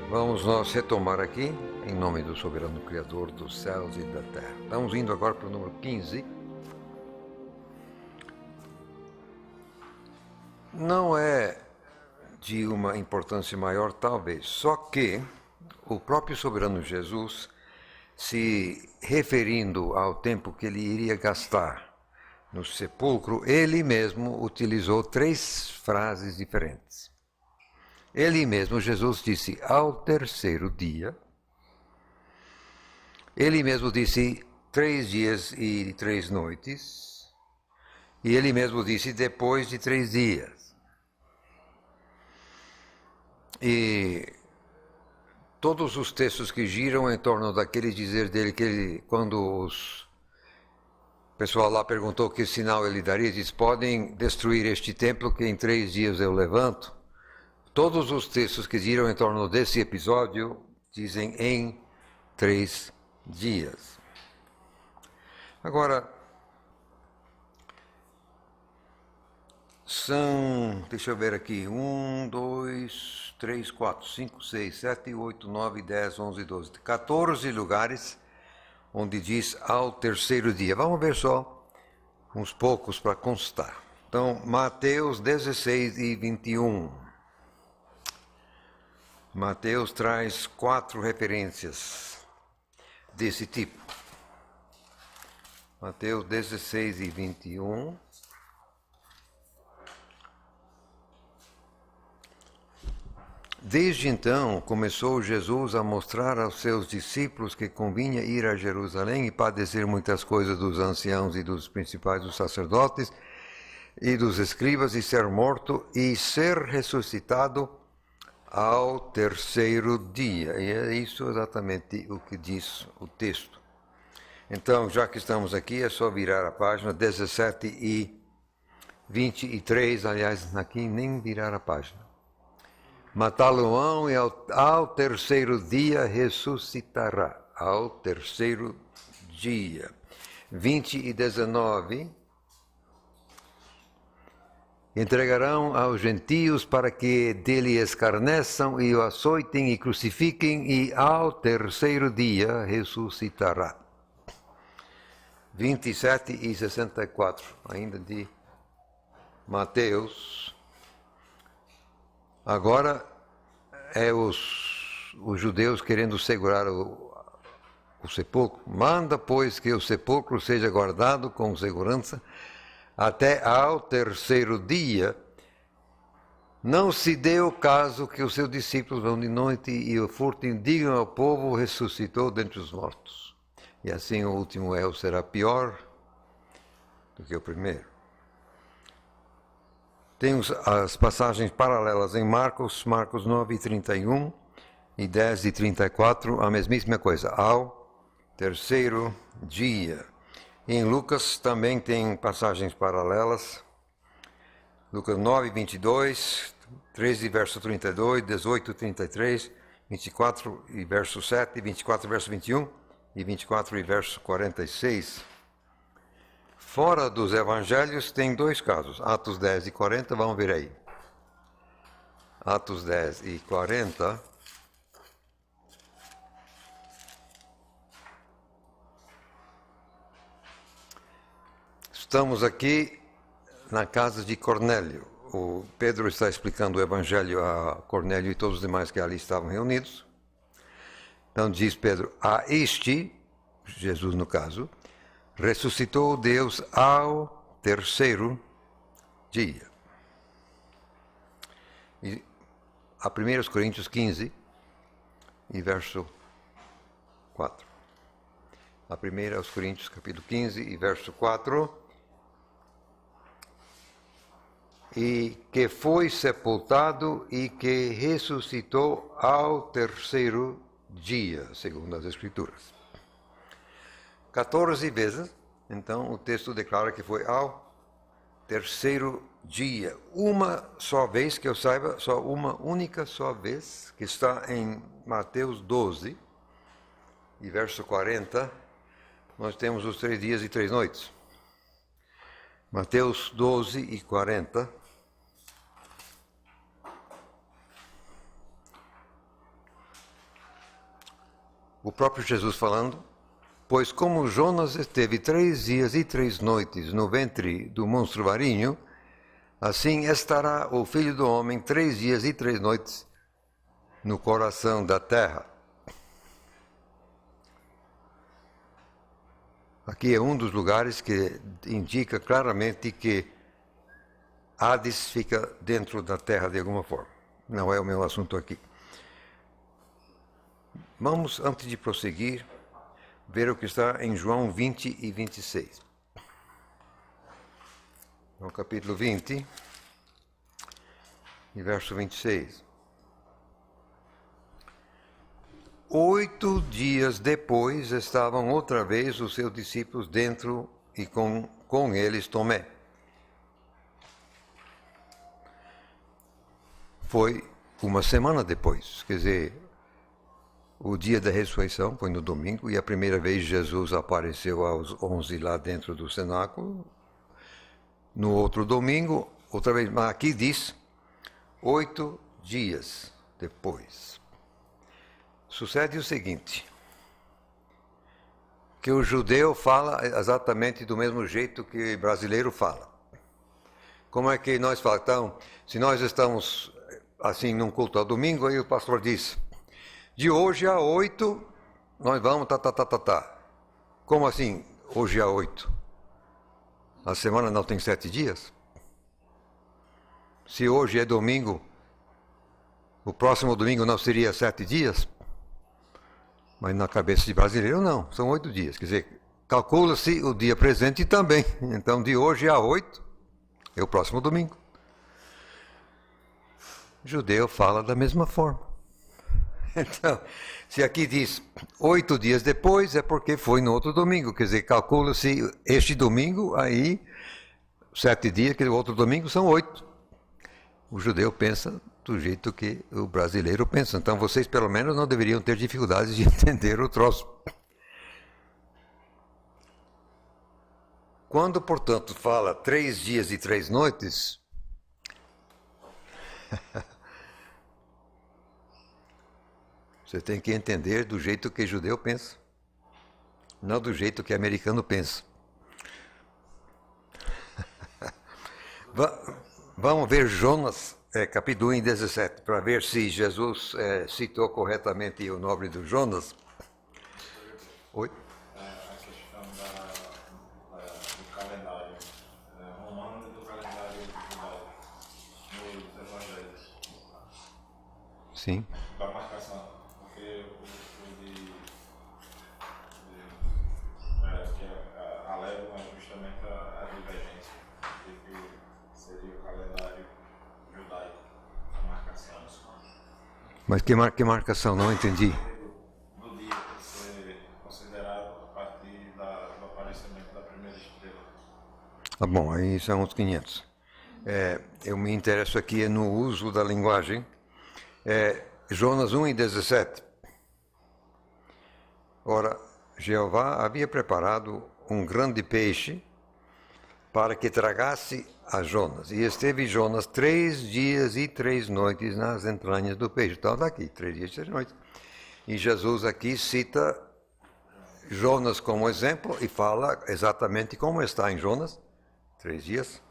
Vamos nós retomar aqui, em nome do soberano Criador dos céus e da terra. Estamos indo agora para o número 15. Não é de uma importância maior, talvez, só que o próprio soberano Jesus, se referindo ao tempo que ele iria gastar no sepulcro, ele mesmo utilizou 3 frases diferentes. Ele mesmo, Jesus, disse ao terceiro dia. Ele mesmo disse 3 dias e 3 noites. E ele mesmo disse depois de 3 dias. E todos os textos que giram em torno daquele dizer dele, que ele, quando o pessoal lá perguntou que sinal ele daria, diz: podem destruir este templo que em 3 dias eu levanto. Todos os textos que giram em torno desse episódio dizem em 3 dias. Agora, são, deixa eu ver aqui, 1, 2, 3, 4, 5, 6, 7, 8, 9, 10, 11, 12, 14 lugares onde diz ao terceiro dia. Vamos ver só uns poucos para constar. Então, Mateus 16 e 21. Mateus traz 4 referências desse tipo. Mateus 16 e 21. Desde então, começou Jesus a mostrar aos seus discípulos que convinha ir a Jerusalém e padecer muitas coisas dos anciãos e dos principais dos sacerdotes e dos escribas, e ser morto e ser ressuscitado ao terceiro dia. E é isso exatamente o que diz o texto. Então, já que estamos aqui, é só virar a página 17 e 23, aliás, aqui nem virar a página. Matá-lo-ão e ao terceiro dia ressuscitará. Ao terceiro dia. 20 e 19. Entregarão aos gentios para que dele escarneçam e o açoitem e crucifiquem, e ao terceiro dia ressuscitará. 27 e 64, ainda de Mateus. Agora é os judeus querendo segurar o sepulcro. Manda, pois, que o sepulcro seja guardado com segurança até ao terceiro dia. Não se dê o caso que os seus discípulos vão de noite e o furtem, digam ao povo: ressuscitou dentre os mortos. E assim o último erro será pior do que o primeiro. Temos as passagens paralelas em Marcos 9 e 31 e 10 e 34, a mesmíssima coisa, ao terceiro dia. Em Lucas também tem passagens paralelas. Lucas 9, 22, 13, verso 32, 18, 33, 24 e verso 7, 24 verso 21 e 24 e verso 46. Fora dos evangelhos tem 2 casos, Atos 10 e 40, vamos ver aí. Atos 10 e 40. Estamos aqui na casa de Cornélio. O Pedro está explicando o evangelho a Cornélio e todos os demais que ali estavam reunidos. Então diz Pedro: a este, Jesus no caso, ressuscitou Deus ao terceiro dia. E a 1 Coríntios 15 e verso 4. A 1 Coríntios capítulo 15 e verso 4. E que foi sepultado e que ressuscitou ao terceiro dia, segundo as Escrituras. 14 vezes, então, o texto declara que foi ao terceiro dia. Uma só vez, que eu saiba, só uma única só vez, que está em Mateus 12, e verso 40, nós temos os 3 dias e 3 noites. Mateus 12 e 40. o próprio Jesus falando, pois como Jonas esteve 3 dias e 3 noites no ventre do monstro marinho, assim estará o Filho do Homem 3 dias e 3 noites no coração da terra. Aqui é um dos lugares que indica claramente que Hades fica dentro da terra de alguma forma. Não é o meu assunto aqui. Vamos, antes de prosseguir, ver o que está em João 20 e 26. No capítulo 20, e verso 26. 8 dias depois estavam outra vez os seus discípulos dentro e com eles Tomé. Foi uma semana depois, quer dizer, o dia da ressurreição foi no domingo e a primeira vez Jesus apareceu aos 11 lá dentro do cenáculo. No outro domingo, outra vez, mas aqui diz 8 dias depois. Sucede o seguinte, que o judeu fala exatamente do mesmo jeito que o brasileiro fala. Como é que nós falamos? Então, se nós estamos assim num culto ao domingo, aí o pastor diz, de hoje a 8, nós vamos tá. Como assim, hoje a 8? A semana não tem 7 dias? Se hoje é domingo, o próximo domingo não seria 7 dias? Mas na cabeça de brasileiro não, são 8 dias. Quer dizer, calcula-se o dia presente também. Então, de hoje a 8 é o próximo domingo. O judeu fala da mesma forma. Então, se aqui diz 8 dias depois, é porque foi no outro domingo. Quer dizer, calcula-se este domingo, aí 7 dias, que o outro domingo são 8. O judeu pensa do jeito que o brasileiro pensa. Então vocês pelo menos não deveriam ter dificuldades de entender o troço. Quando, portanto, fala 3 dias e 3 noites, você tem que entender do jeito que judeu pensa, não do jeito que americano pensa. Vamos ver Jonas, capítulo 1 e 17, para ver se Jesus citou corretamente o nome do Jonas. Oi? A questão do calendário romano e do calendário judaico nos evangelhos. Sim. Da marcação. Porque o que alegam é justamente a divergência de que seria o calendário judaico, a marcação. Mas que marcação? Não entendi. Do dia ser considerado a partir do aparecimento da primeira estrela. Tá bom, aí são uns 500. Eu me interesso aqui no uso da linguagem. Jonas 1 e 17. Ora, Jeová havia preparado um grande peixe para que tragasse a Jonas. E esteve Jonas 3 dias e 3 noites nas entranhas do peixe. Então, daqui, 3 dias e 3 noites. E Jesus aqui cita Jonas como exemplo e fala exatamente como está em Jonas, 3 dias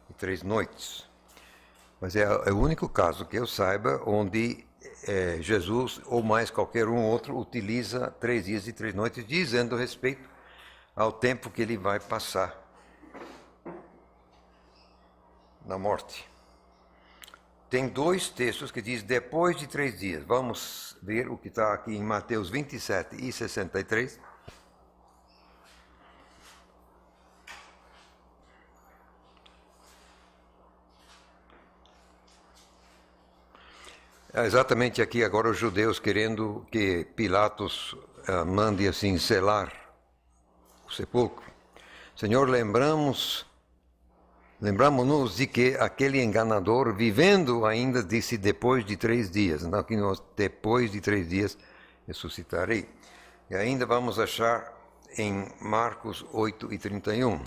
e 3 noites. Mas é o único caso que eu saiba onde Jesus, ou mais qualquer um outro, utiliza 3 dias e 3 noites, dizendo respeito ao tempo que ele vai passar na morte. Tem 2 textos que diz depois de 3 dias. Vamos ver o que está aqui em Mateus 27 e 63. Exatamente aqui agora os judeus querendo que Pilatos mande assim selar o sepulcro. Senhor, lembramos-nos de que aquele enganador, vivendo ainda, disse depois de 3 dias. Então, aqui nós, depois de 3 dias, ressuscitarei. E ainda vamos achar em Marcos 8 e 31.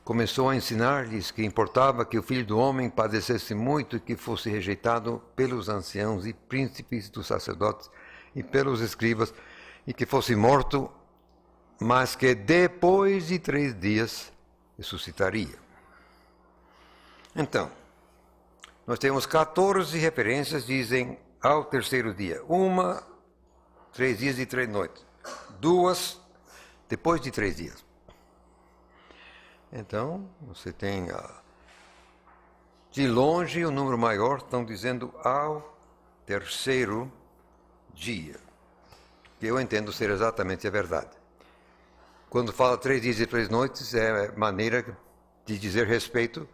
começou a ensinar-lhes que importava que o Filho do Homem padecesse muito e que fosse rejeitado pelos anciãos e príncipes dos sacerdotes e pelos escribas, e que fosse morto, mas que depois de 3 dias ressuscitaria. Então, nós temos 14 referências, dizem ao terceiro dia. 3 dias e 3 noites. 2, depois de 3 dias. Então, você tem, de longe, o número maior, estão dizendo ao terceiro dia. Que eu entendo ser exatamente a verdade. Quando fala 3 dias e 3 noites, é maneira de dizer respeito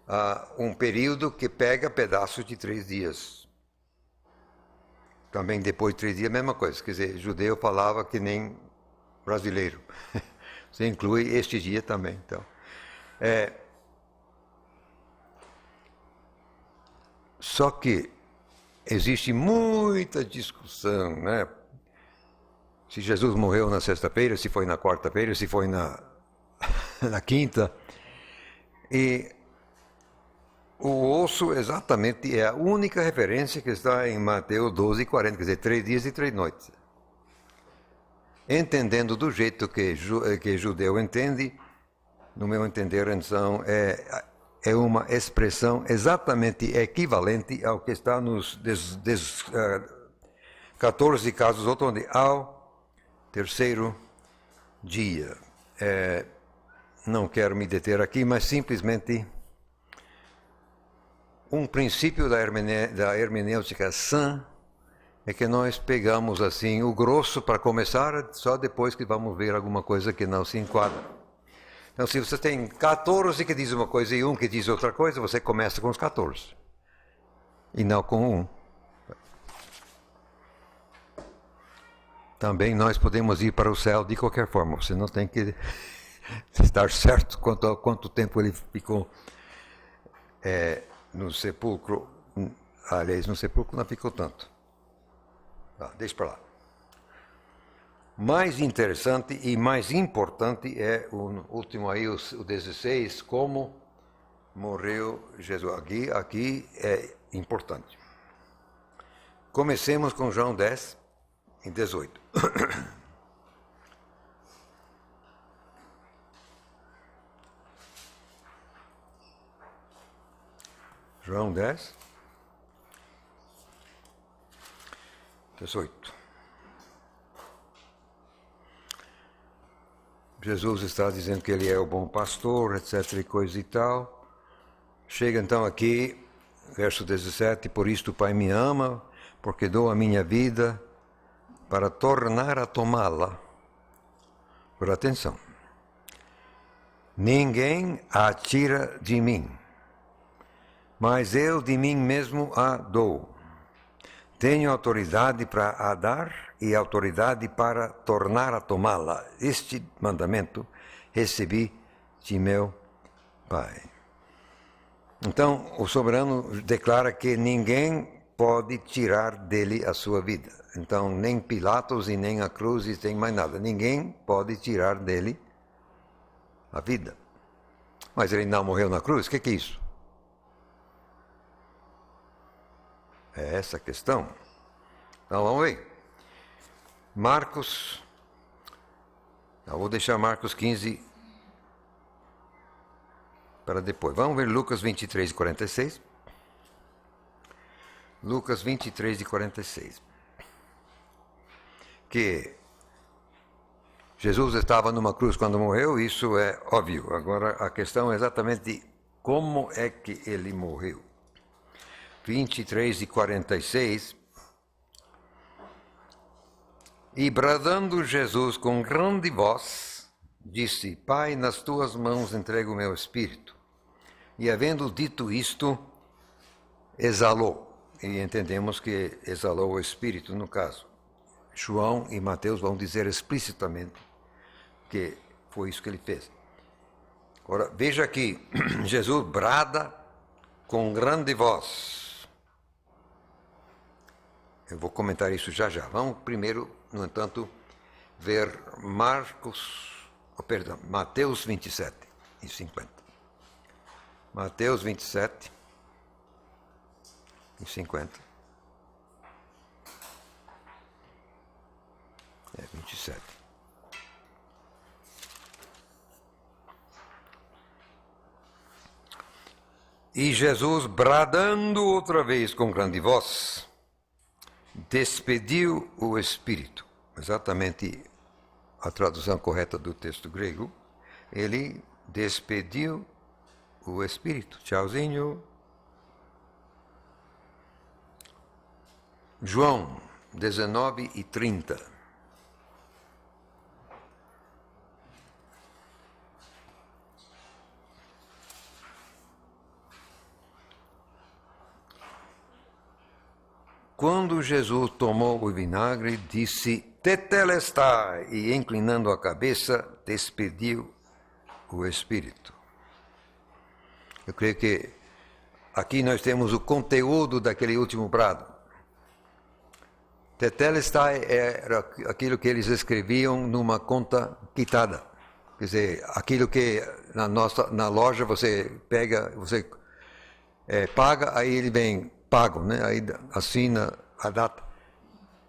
a um período que pega pedaços de 3 dias. Também depois de 3 dias, a mesma coisa. Quer dizer, judeu falava que nem brasileiro. Você inclui este dia também. Então, só que existe muita discussão, né? Se Jesus morreu na sexta-feira, se foi na quarta-feira, se foi na quinta. E o osso exatamente é a única referência que está em Mateus 12, 40, quer dizer, 3 dias e 3 noites. Entendendo do jeito que judeu entende, no meu entender, então, é uma expressão exatamente equivalente ao que está nos 14 casos outros, onde ao terceiro dia. Não quero me deter aqui, mas simplesmente um princípio da hermenêutica sã é que nós pegamos assim o grosso para começar, só depois que vamos ver alguma coisa que não se enquadra. Então, se você tem 14 que diz uma coisa e um que diz outra coisa, você começa com os 14 e não com um. Também nós podemos ir para o céu de qualquer forma. Você não tem que estar certo quanto tempo ele ficou no sepulcro. Aliás, no sepulcro não ficou tanto. Deixa para lá. Mais interessante e mais importante é o último aí, o 16, como morreu Jesus. Aqui é importante. Comecemos com João 10 e 18. João 10, 18. Jesus está dizendo que ele é o bom pastor, etc. e coisa e tal. Chega então aqui, verso 17, por isto o Pai me ama, porque dou a minha vida para tornar a tomá-la. Por atenção. Ninguém a tira de mim, mas eu de mim mesmo a dou. Tenho autoridade para a dar e autoridade para tornar a tomá-la. Este mandamento recebi de meu Pai. Então, o soberano declara que ninguém pode tirar dele a sua vida. Então, nem Pilatos e nem a cruz e nem mais nada. Ninguém pode tirar dele a vida. Mas ele não morreu na cruz? O que é isso? É essa a questão. Então, vamos ver. Marcos, eu vou deixar Marcos 15 para depois. Vamos ver Lucas 23 e 46. Lucas 23 e 46. Que Jesus estava numa cruz quando morreu, isso é óbvio. Agora, a questão é exatamente como é que ele morreu. 23 e 46. E bradando Jesus com grande voz, disse: Pai, nas tuas mãos entrego o meu espírito. E havendo dito isto, exalou. E entendemos que exalou o espírito no caso. João e Mateus vão dizer explicitamente que foi isso que ele fez. Agora, veja aqui, Jesus brada com grande voz. Eu vou comentar isso já já. Vamos primeiro, no entanto, ver Mateus 27. e 50. Mateus 27 e 50. 27. E Jesus, bradando outra vez com grande voz, despediu o Espírito. Exatamente a tradução correta do texto grego. Ele despediu o Espírito. Tchauzinho. João 19 e 30. Quando Jesus tomou o vinagre, disse, tetelestai, e inclinando a cabeça, despediu o Espírito. Eu creio que aqui nós temos o conteúdo daquele último brado. Tetelestai era aquilo que eles escreviam numa conta quitada. Quer dizer, aquilo que na loja você pega, você paga, aí ele vem pago, né? Aí assina a data.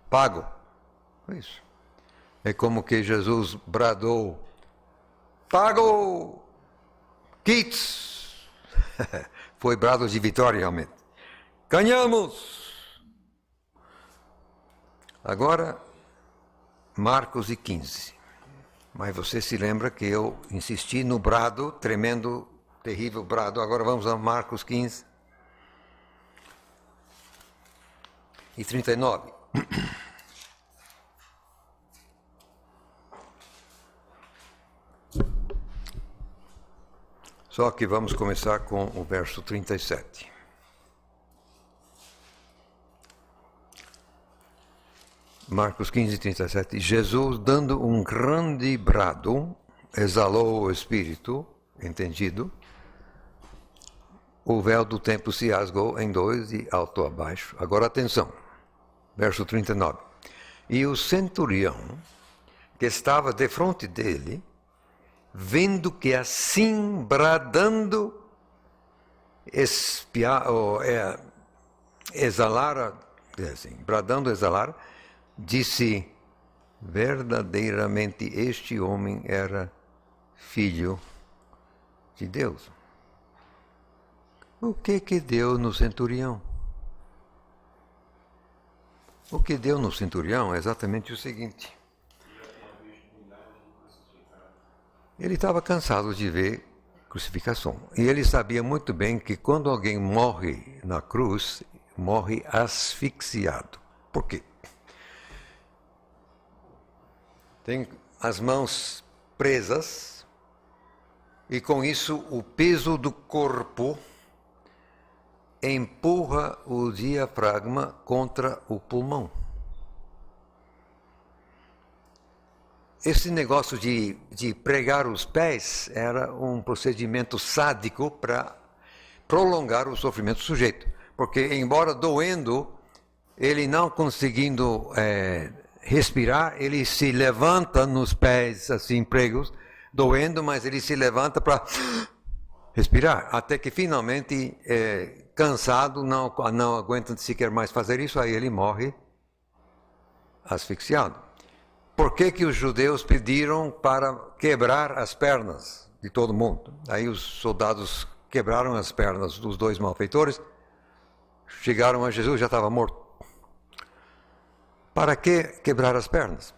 Pago. Isso. É como que Jesus bradou, pago, kits. Foi brado de vitória realmente. Ganhamos! Agora, Marcos 15. Mas você se lembra que eu insisti no brado, tremendo, terrível brado. Agora vamos a Marcos 15. E 39. Só que vamos começar com o verso 37. Marcos 15, 37. Jesus, dando um grande brado, exalou o Espírito, entendido. O véu do templo se rasgou em dois, de alto a baixo. Agora atenção. Verso 39. E o centurião, que estava defronte dele, vendo que assim, bradando, exalara, disse, verdadeiramente este homem era filho de Deus. O que deu no centurião? O que deu no centurião é exatamente o seguinte. Ele estava cansado de ver crucificação. E ele sabia muito bem que quando alguém morre na cruz, morre asfixiado. Por quê? Tem as mãos presas e com isso o peso do corpo empurra o diafragma contra o pulmão. Esse negócio de pregar os pés era um procedimento sádico para prolongar o sofrimento do sujeito. Porque, embora doendo, ele não conseguindo respirar, ele se levanta nos pés assim pregos, doendo, mas ele se levanta para respirar, até que finalmente, cansado, não aguenta sequer mais fazer isso, aí ele morre asfixiado. Por que os judeus pediram para quebrar as pernas de todo mundo? Aí os soldados quebraram as pernas dos dois malfeitores, chegaram a Jesus, já estava morto. Para que quebrar as pernas?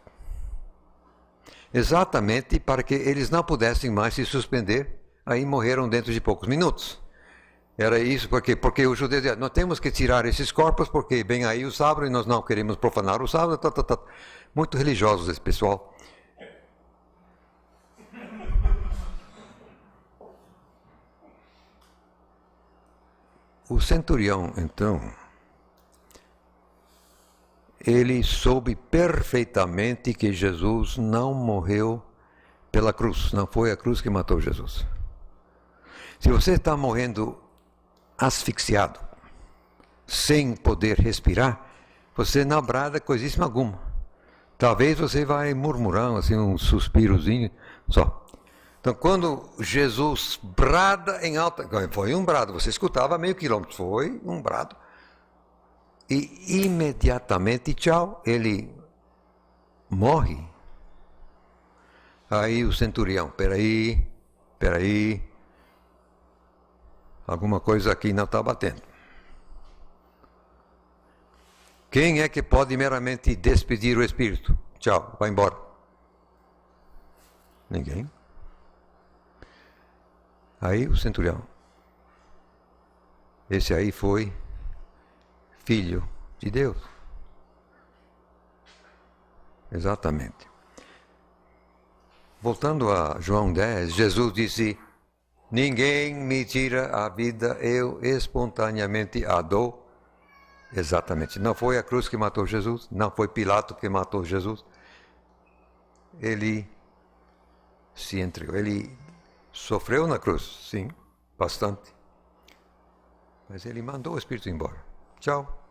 Exatamente para que eles não pudessem mais se suspender, aí morreram dentro de poucos minutos. Era isso porque os judeus diziam, nós temos que tirar esses corpos porque vem aí o sábado e nós não queremos profanar o sábado. Muito religiosos esse pessoal. O centurião, então, ele soube perfeitamente que Jesus não morreu pela cruz, não foi a cruz que matou Jesus. Se você está morrendo asfixiado, sem poder respirar, você não brada coisíssima alguma. Talvez você vai murmurar assim, um suspirozinho só. Então, quando Jesus brada em alta... Foi um brado, você escutava meio quilômetro, foi um brado. E imediatamente, tchau, ele morre. Aí o centurião, peraí, alguma coisa aqui não está batendo. Quem é que pode meramente despedir o espírito? Tchau, vai embora. Ninguém. Aí o centurião. Esse aí foi filho de Deus. Exatamente. Voltando a João 10, Jesus disse: ninguém me tira a vida, eu espontaneamente a dou. Exatamente. Não foi a cruz que matou Jesus, não foi Pilato que matou Jesus. Ele se entregou. Ele sofreu na cruz, sim, bastante. Mas ele mandou o Espírito embora. Tchau.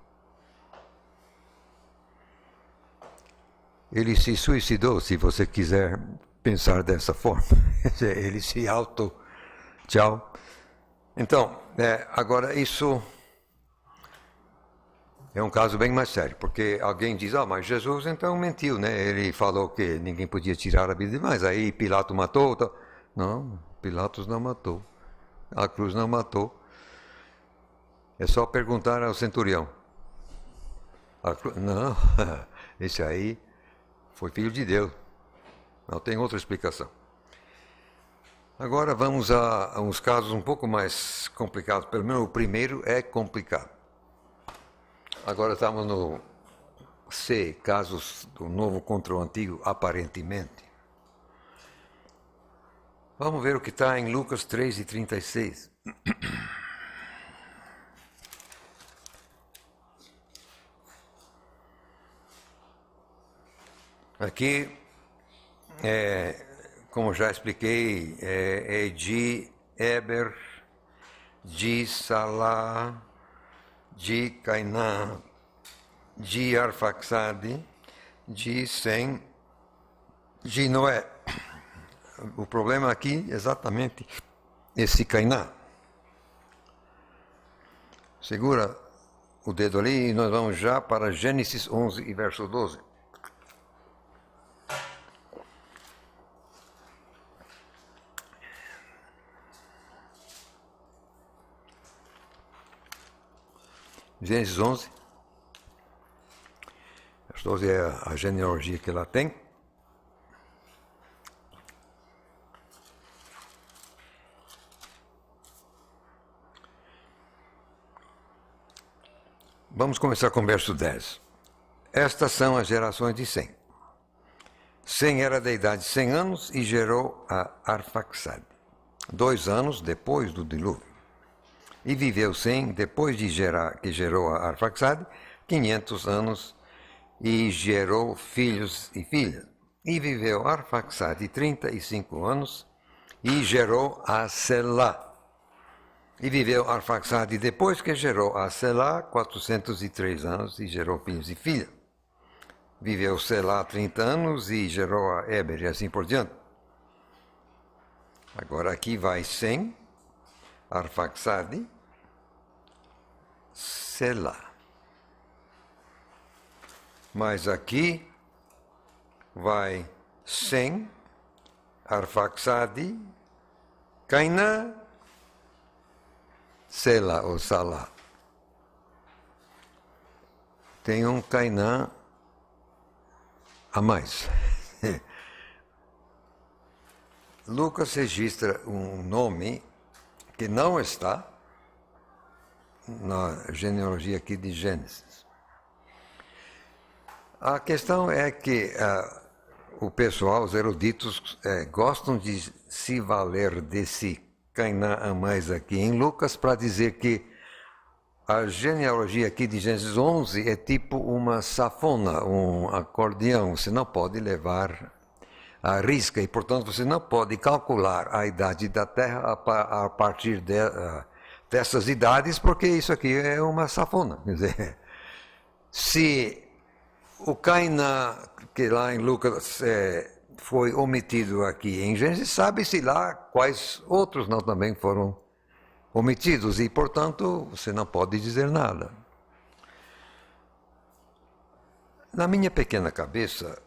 Ele se suicidou, se você quiser pensar dessa forma. Ele se auto... Tchau. Então, agora isso é um caso bem mais sério, porque alguém diz, mas Jesus então mentiu, né? Ele falou que ninguém podia tirar a vida, mas aí Pilato matou. Então... Não, Pilatos não matou. A cruz não matou. É só perguntar ao centurião. Não, esse aí foi filho de Deus. Não tem outra explicação. Agora vamos a uns casos um pouco mais complicados. Pelo menos o primeiro é complicado. Agora estamos no C, casos do novo contra o antigo, aparentemente. Vamos ver o que está em Lucas 3:36. Aqui, como já expliquei, é de Eber, de Salá, de Cainá, de Arfaxade, de Sem, de Noé. O problema aqui é exatamente esse Cainá. Segura o dedo ali e nós vamos já para Gênesis 11 e verso 12. Gênesis 11, verso 12 é a genealogia que ela tem. Vamos começar com o verso 10. Estas são as gerações de Sem. Sem era da idade de 100 anos e gerou a Arfaxade, 2 anos depois do dilúvio. E viveu Sem, depois de que gerou a Arfaxade, 500 anos e gerou filhos e filhas. E viveu Arfaxade 35 anos e gerou a Selá. E viveu Arfaxade depois que gerou a Selá 403 anos e gerou filhos e filhas. Viveu Selá 30 anos e gerou a Eber e assim por diante. Agora aqui vai Sem, Arfaxade, Selá. Mas aqui vai Sem, Arfaxade, Cainá, Selá ou Salá. Tem um Cainá a mais. Lucas registra um nome que não está na genealogia aqui de Gênesis. A questão é que o pessoal, os eruditos, gostam de se valer desse Cainá a mais aqui em Lucas para dizer que a genealogia aqui de Gênesis 11 é tipo uma sanfona, um acordeão. Você não pode levar à risca e, portanto, você não pode calcular a idade da Terra a partir dessas idades, porque isso aqui é uma sanfona. Quer dizer, se o Cainá, que lá em Lucas foi omitido aqui em Gênesis, sabe-se lá quais outros não também foram omitidos, e, portanto, você não pode dizer nada. Na minha pequena cabeça,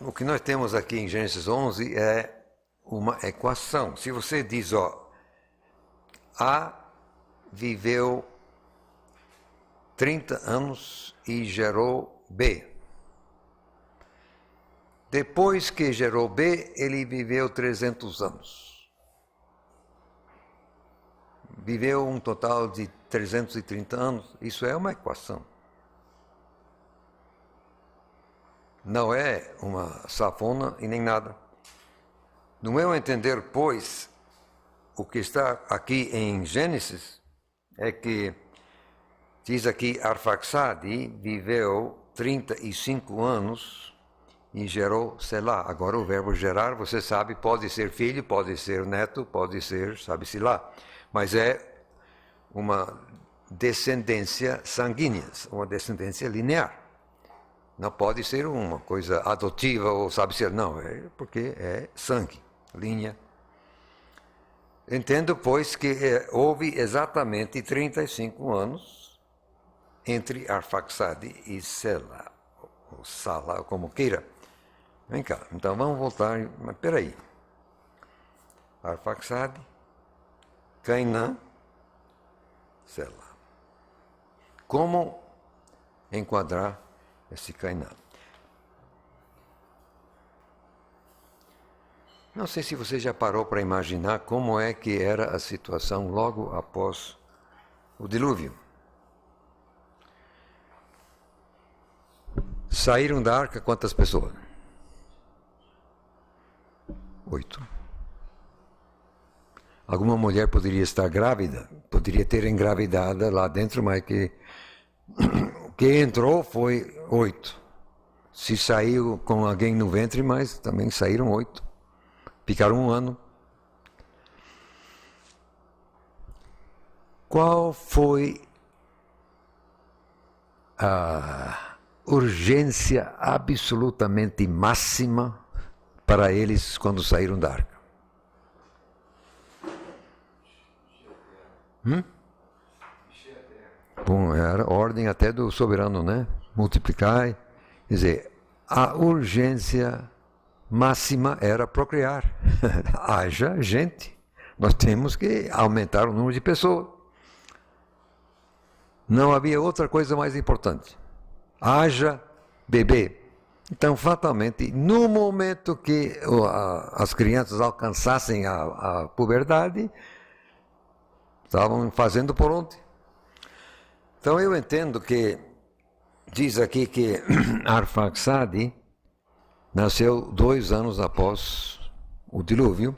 o que nós temos aqui em Gênesis 11 é uma equação. Se você diz, A viveu 30 anos e gerou B. Depois que gerou B, ele viveu 300 anos. Viveu um total de 330 anos. Isso é uma equação. Não é uma safona e nem nada. No meu entender, pois, o que está aqui em Gênesis é que diz aqui Arfaxade viveu 35 anos e gerou Selá. Agora o verbo gerar, você sabe, pode ser filho, pode ser neto, pode ser, sabe-se lá. Mas é uma descendência sanguínea, uma descendência linear. Não pode ser uma coisa adotiva ou sabe-se, não, é porque é sangue, linha. Entendo, pois, que houve exatamente 35 anos entre Arfaxade e Selá, ou Sala, como queira. Vem cá, então vamos voltar, mas peraí. Arfaxade, Cainã, Selá. Como enquadrar esse Cainã? Não sei se você já parou para imaginar como é que era a situação logo após o dilúvio. Saíram da arca quantas pessoas? 8. Alguma mulher poderia estar grávida, poderia ter engravidado lá dentro, mas que o que entrou foi 8. Se saiu com alguém no ventre, mas também saíram 8. Ficaram 1 ano. Qual foi a urgência absolutamente máxima para eles quando saíram da arca? Bom, era ordem até do soberano, né? Multiplicai. Quer dizer, a urgência máxima era procriar. Haja gente. Nós temos que aumentar o número de pessoas. Não havia outra coisa mais importante. Haja bebê. Então, fatalmente, no momento que as crianças alcançassem a puberdade, estavam fazendo por onde? Então, eu entendo que diz aqui que Arfaxade nasceu 2 anos após o dilúvio.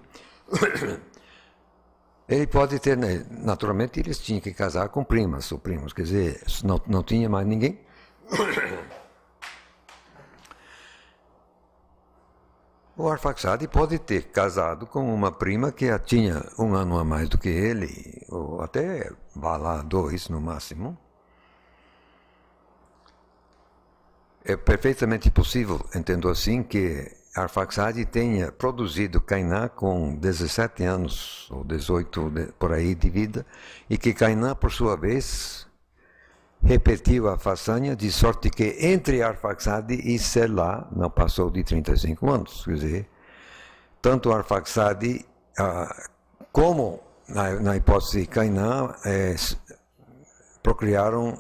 Ele pode ter, naturalmente, eles tinham que casar com primas ou primos, quer dizer, não tinha mais ninguém. O Arfaxade pode ter casado com uma prima que tinha 1 ano a mais do que ele, ou até, vá lá, 2 no máximo. É perfeitamente possível, entendo assim, que Arfaxade tenha produzido Cainã com 17 anos, ou 18 por aí de vida, e que Cainã, por sua vez, repetiu a façanha, de sorte que entre Arfaxade e Selá não passou de 35 anos. Quer dizer, tanto Arfaxade como, na hipótese de Cainã, procriaram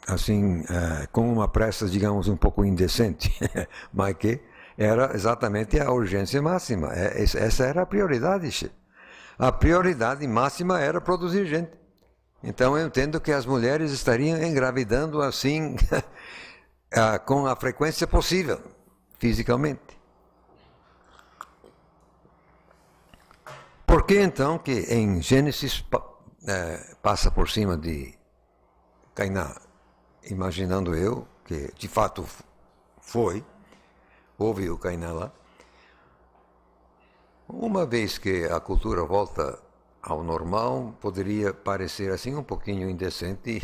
assim, com uma pressa, digamos, um pouco indecente, mas que era exatamente a urgência máxima. Essa era a prioridade. A prioridade máxima era produzir gente. Então eu entendo que as mulheres estariam engravidando assim, com a frequência possível, fisicamente. Por que então que em Gênesis passa por cima de Cainã? Imaginando eu que de fato houve o Cainã lá. Uma vez que a cultura volta ao normal, poderia parecer assim um pouquinho indecente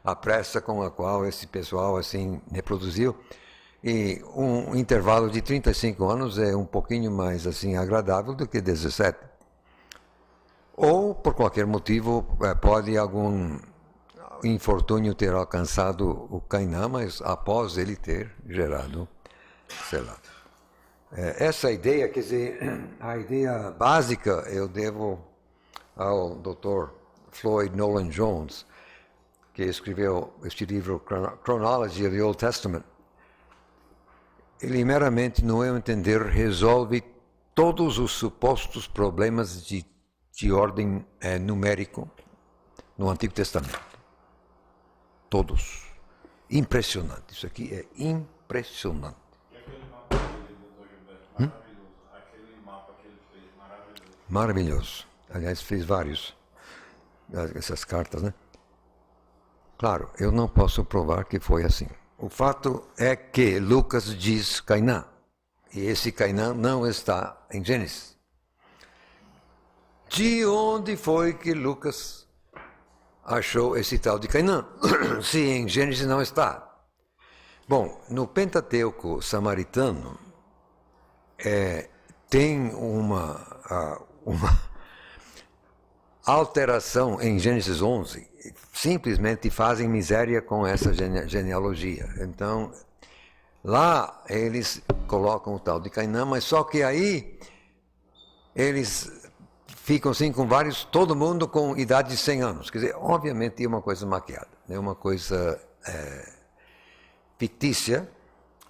a pressa com a qual esse pessoal assim reproduziu. E um intervalo de 35 anos é um pouquinho mais assim agradável do que 17. Ou, por qualquer motivo, pode algum infortúnio ter alcançado o Cainã, mas após ele ter gerado Selá. Essa ideia, quer dizer, a ideia básica eu devo ao Dr. Floyd Nolan Jones, que escreveu este livro Chronology of the Old Testament. Ele meramente, no meu entender, resolve todos os supostos problemas de ordem numérico no Antigo Testamento. Todos. Impressionante. Isso aqui é impressionante. E aquele mapa dele, Dr. Gilberto, maravilhoso. Aquele mapa que ele fez, maravilhoso. Maravilhoso. Aliás, fez vários. Essas cartas, né? Claro, eu não posso provar que foi assim. O fato é que Lucas diz Cainã. E esse Cainã não está em Gênesis. De onde foi que Lucas achou esse tal de Cainã? Se em Gênesis não está. Bom, no Pentateuco samaritano tem uma alteração em Gênesis 11. Simplesmente fazem miséria com essa genealogia. Então, lá eles colocam o tal de Cainã, mas só que aí eles ficam assim com vários, todo mundo com idade de 100 anos. Quer dizer, obviamente é uma coisa maquiada, é uma coisa fictícia,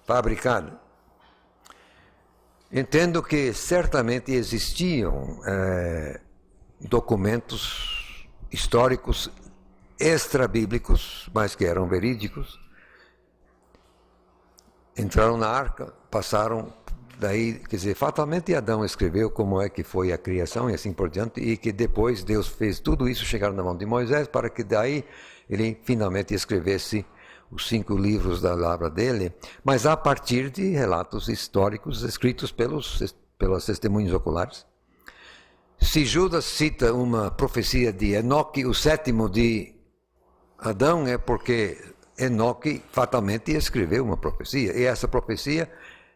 fabricada. Entendo que certamente existiam documentos históricos extrabíblicos, mas que eram verídicos, entraram na arca, passaram daí, quer dizer, fatalmente Adão escreveu como é que foi a criação e assim por diante, e que depois Deus fez tudo isso chegar na mão de Moisés para que daí ele finalmente escrevesse os 5 livros da palavra dele, mas a partir de relatos históricos escritos pelas testemunhas oculares. Se Judas cita uma profecia de Enoque, o 7º de Adão, é porque Enoque fatalmente escreveu uma profecia. E essa profecia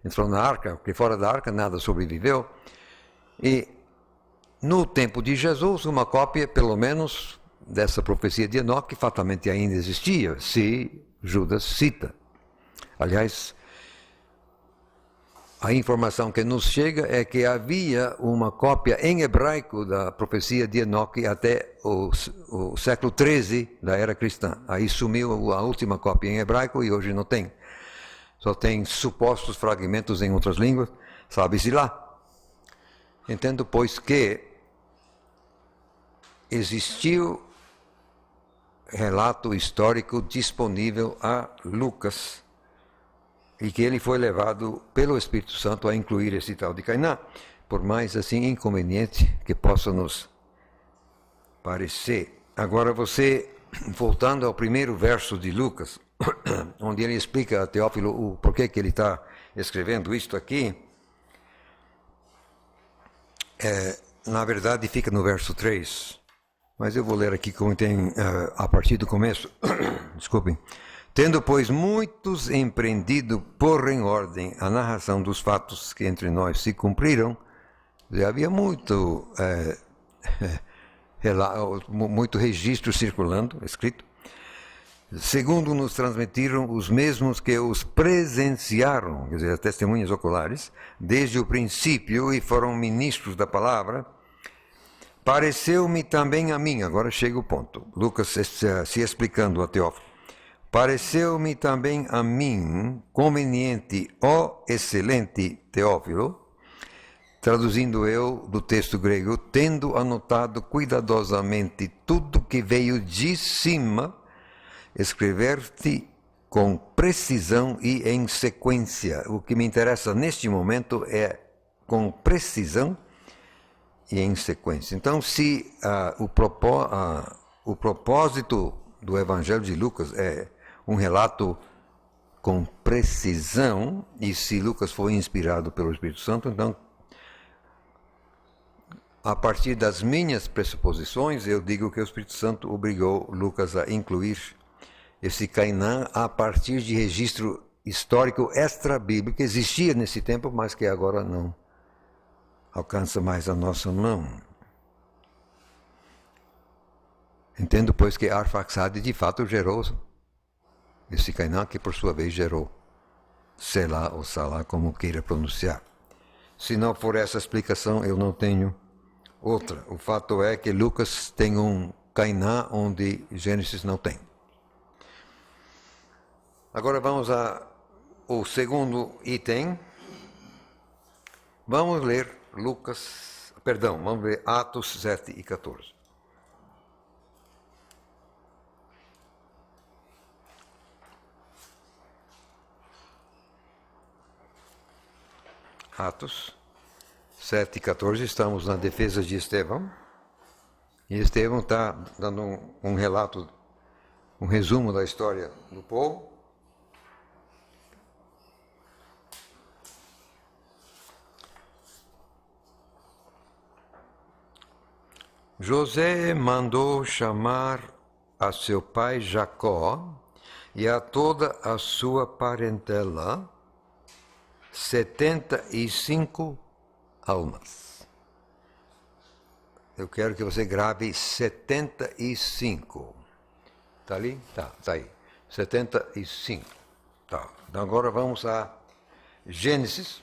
entrou na arca, porque fora da arca nada sobreviveu. E no tempo de Jesus, uma cópia, pelo menos, dessa profecia de Enoque fatalmente ainda existia, se Judas cita. Aliás, a informação que nos chega é que havia uma cópia em hebraico da profecia de Enoque até o século XIII da era cristã. Aí sumiu a última cópia em hebraico e hoje não tem. Só tem supostos fragmentos em outras línguas, sabe-se lá. Entendo, pois, que existiu relato histórico disponível a Lucas, e que ele foi levado pelo Espírito Santo a incluir esse tal de Cainã, por mais assim inconveniente que possa nos parecer. Agora você, voltando ao primeiro verso de Lucas, onde ele explica a Teófilo o porquê que ele está escrevendo isto aqui, na verdade fica no verso 3, mas eu vou ler aqui como tem a partir do começo. Desculpem. Tendo, pois, muitos empreendido por em ordem a narração dos fatos que entre nós se cumpriram, já havia muito registro circulando, escrito, segundo nos transmitiram os mesmos que os presenciaram, quer dizer, as testemunhas oculares, desde o princípio e foram ministros da palavra, pareceu-me também a mim, agora chega o ponto, Lucas se explicando a Teófilo, pareceu-me também a mim conveniente, ó excelente Teófilo, traduzindo eu do texto grego, tendo anotado cuidadosamente tudo que veio de cima, escrever-te com precisão e em sequência. O que me interessa neste momento é com precisão e em sequência. Então, se o propósito do Evangelho de Lucas é um relato com precisão, e se Lucas foi inspirado pelo Espírito Santo, então, a partir das minhas pressuposições, eu digo que o Espírito Santo obrigou Lucas a incluir esse Cainã a partir de registro histórico extra-bíblico existia nesse tempo, mas que agora não alcança mais a nossa mão. Entendo, pois, que Arfaxade de fato gerou esse Cainã, que por sua vez gerou Selá ou Salá, como queira pronunciar. Se não for essa explicação, eu não tenho outra. O fato é que Lucas tem um Cainã onde Gênesis não tem. Agora vamos ao segundo item. Vamos ler vamos ler Atos 7 e 14. Atos 7 e 14, estamos na defesa de Estevão. E Estevão está dando um relato, um resumo da história do povo. José mandou chamar a seu pai Jacó e a toda a sua parentela 75 almas. Eu quero que você grave 75. Está ali? Tá aí. 75. Tá. Então agora vamos a Gênesis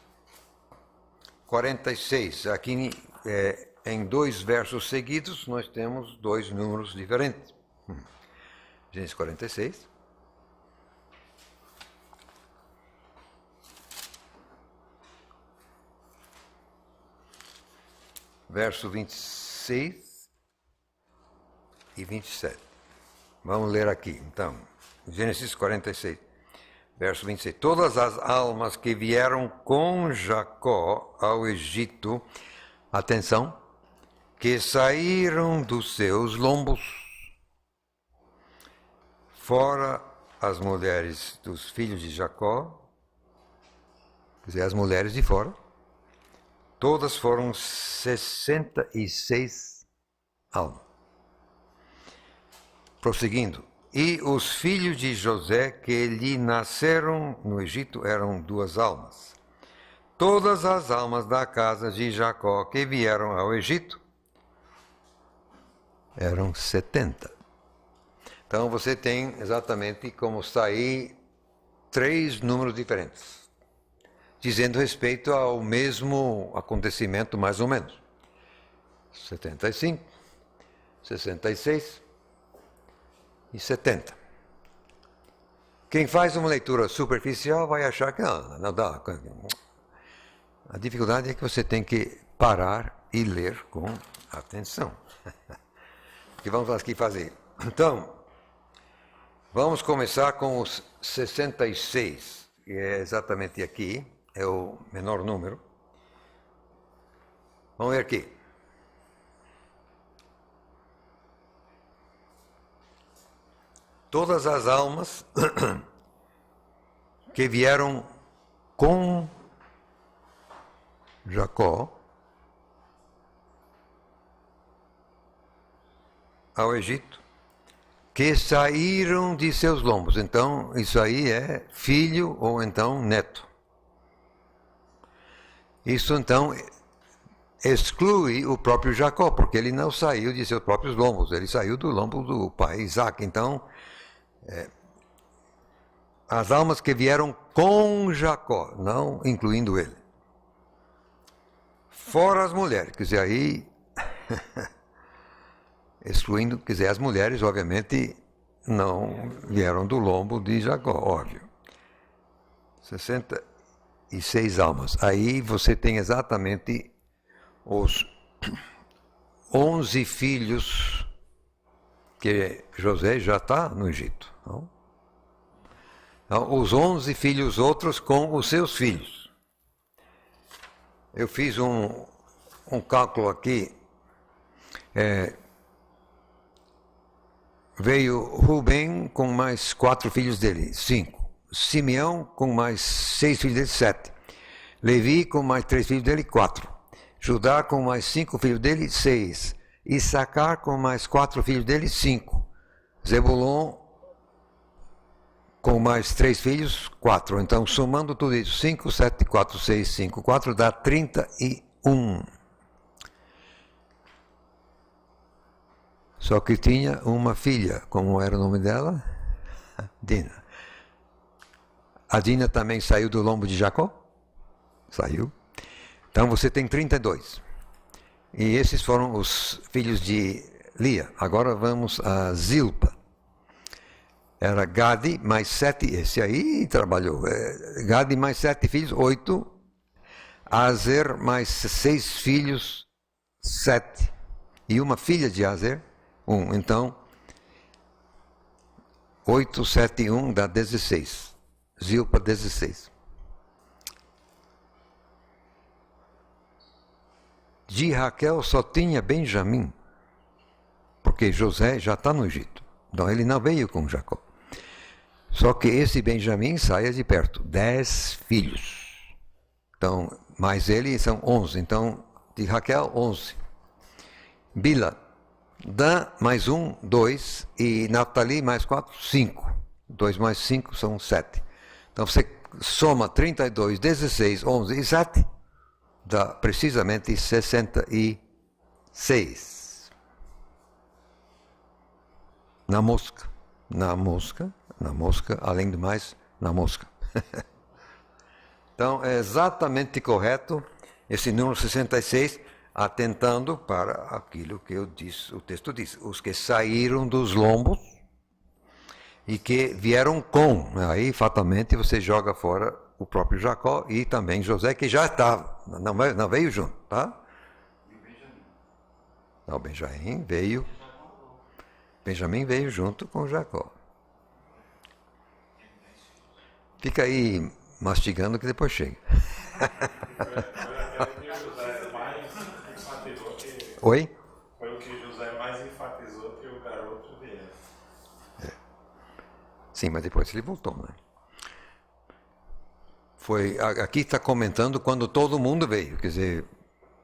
46. Aqui em 2 versos seguidos nós temos 2 números diferentes. Gênesis 46. Verso 26 e 27. Vamos ler aqui, então. Gênesis 46, verso 26. Todas as almas que vieram com Jacó ao Egito, atenção, que saíram dos seus lombos, fora as mulheres dos filhos de Jacó, quer dizer, as mulheres de fora, todas foram 66 almas. Prosseguindo. E os filhos de José que lhe nasceram no Egito eram 2 almas. Todas as almas da casa de Jacó que vieram ao Egito eram 70. Então você tem exatamente como está aí 3 números diferentes, dizendo respeito ao mesmo acontecimento, mais ou menos. 75, 66 e 70. Quem faz uma leitura superficial vai achar que não dá. A dificuldade é que você tem que parar e ler com atenção. O que vamos aqui fazer? Então, vamos começar com os 66, que é exatamente aqui. É o menor número. Vamos ver aqui. Todas as almas que vieram com Jacó ao Egito, que saíram de seus lombos. Então, isso aí é filho ou então neto. Isso, então, exclui o próprio Jacó, porque ele não saiu de seus próprios lombos, ele saiu do lombo do pai Isaac. Então, as almas que vieram com Jacó, não incluindo ele. Fora as mulheres, quer dizer, aí, excluindo, quer dizer, as mulheres, obviamente, não vieram do lombo de Jacó, óbvio. 66 almas. Aí você tem exatamente os 11 filhos que José já está no Egito. Não? Então, os 11 filhos outros com os seus filhos. Eu fiz um cálculo aqui. Veio Rubem com mais 4 filhos dele, 5. Simeão com mais 6 filhos dele, 7. Levi com mais 3 filhos dele, 4. Judá com mais 5 filhos dele, 6. Issacar com mais 4 filhos dele, 5. Zebulon com mais 3 filhos, 4. Então, somando tudo isso, 5, 7, 4, 6, 5, 4, dá 31. Só que tinha uma filha. Como era o nome dela? Dina. A Dina também saiu do lombo de Jacó? Saiu. Então você tem 32. E esses foram os filhos de Lia. Agora vamos a Zilpa. Era Gade mais 7. Esse aí trabalhou. Gade mais 7 filhos, 8. Azer mais 6 filhos, 7. E uma filha de Azer, 1. Então, 8, 7 e 1 dá 16. Zilpa, 16. De Raquel só tinha Benjamim, porque José já está no Egito. Então ele não veio com Jacó. Só que esse Benjamim saia de perto, 10 filhos. Então, mais ele são 11. Então, de Raquel, 11. Bila, Dan mais 1, 2. E Naftali mais 4, 5. 2 mais 5 são 7. Então você soma 32, 16, 11 e 7, dá precisamente 66. Na mosca, além do mais, na mosca. Então é exatamente correto esse número 66, atentando para aquilo que eu disse, o texto diz, os que saíram dos lombos e que vieram com. Aí, fatalmente, você joga fora o próprio Jacó e também José, que já estava, não veio junto, tá? Não, Benjamim veio junto com Jacó. Fica aí mastigando que depois chega. Oi? Foi o que José mais enfatizou que o garoto viesse. Sim, mas depois ele voltou, né? Aqui está comentando quando todo mundo veio, quer dizer,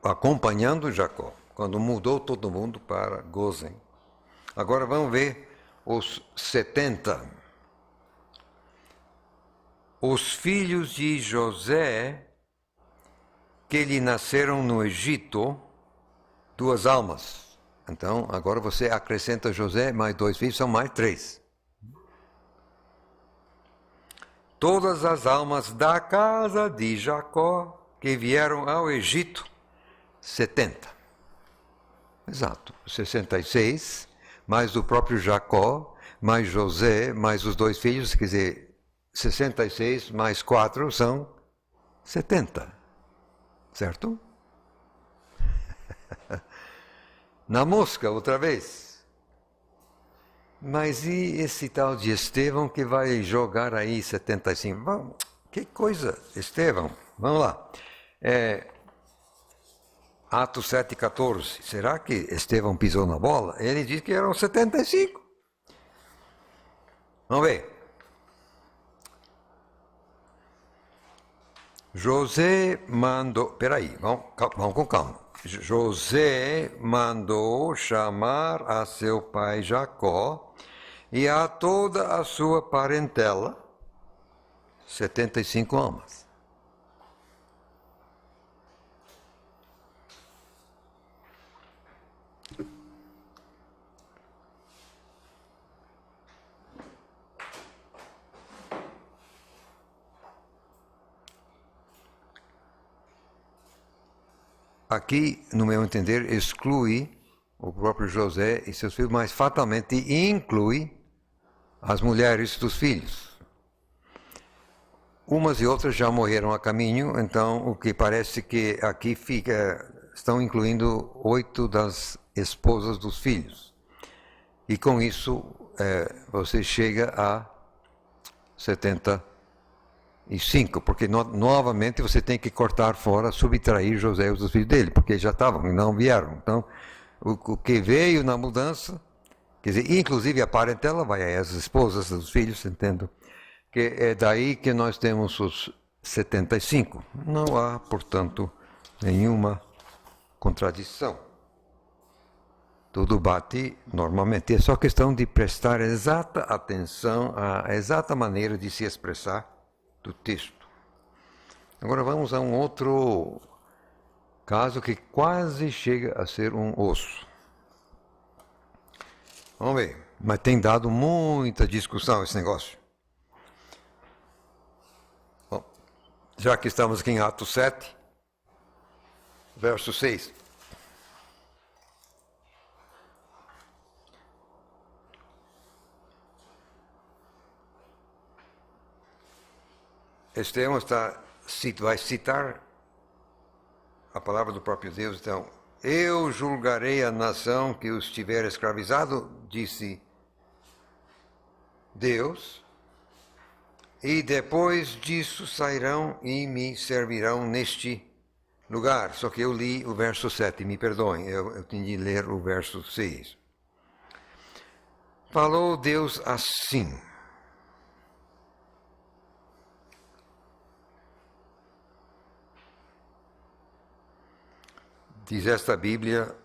acompanhando Jacó, quando mudou todo mundo para Gozen. Agora vamos ver os 70. Os filhos de José, que lhe nasceram no Egito, 2 almas. Então, agora você acrescenta José, mais 2 filhos, são mais 3. Todas as almas da casa de Jacó que vieram ao Egito, 70. Exato, 66, mais o próprio Jacó, mais José, mais os 2 filhos, quer dizer, 66 mais 4 são 70. Certo? Na mosca, outra vez. Mas e esse tal de Estevão que vai jogar aí 75? Vamos, que coisa, Estevão. Vamos lá. Atos 7,14. Será que Estevão pisou na bola? Ele diz que eram 75. Vamos ver. José mandou... Peraí, vamos com calma. José mandou chamar a seu pai Jacó e a toda a sua parentela, 75 almas. Aqui, no meu entender, exclui o próprio José e seus filhos, mas fatalmente inclui as mulheres dos filhos. Umas e outras já morreram a caminho, então o que parece que aqui estão incluindo 8 das esposas dos filhos. E com isso você chega a 75, porque novamente você tem que cortar fora, subtrair José e os filhos dele, porque já estavam e não vieram. Então, o que veio na mudança, quer dizer, inclusive a parentela, vai aí as esposas dos filhos, entendo, que é daí que nós temos os 75. Não há, portanto, nenhuma contradição. tudo bate normalmente. É só questão de prestar exata atenção à exata maneira de se expressar do texto. Agora vamos a um outro caso que quase chega a ser um osso. Vamos ver, mas tem dado muita discussão esse negócio. Bom, já que estamos aqui em Atos 7, verso 6. Estevão vai citar a palavra do próprio Deus. Então, eu julgarei a nação que os tiver escravizado, disse Deus, e depois disso sairão e me servirão neste lugar. Só que eu li o verso 7, me perdoem, eu tinha de ler o verso 6. Falou Deus assim: diz esta Bíblia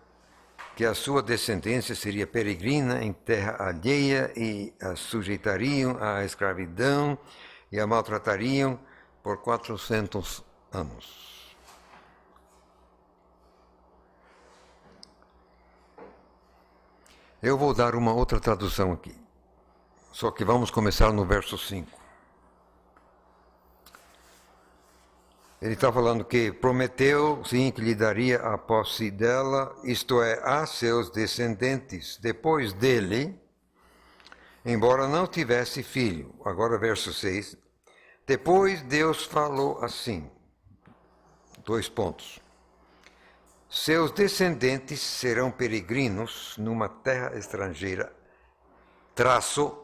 que a sua descendência seria peregrina em terra alheia e a sujeitariam à escravidão e a maltratariam por 400 anos. Eu vou dar uma outra tradução aqui, só que vamos começar no verso 5. Ele está falando que prometeu, sim, que lhe daria a posse dela, isto é, a seus descendentes, depois dele, embora não tivesse filho. Agora, verso 6. Depois Deus falou assim, 2 pontos. Seus descendentes serão peregrinos numa terra estrangeira, traço,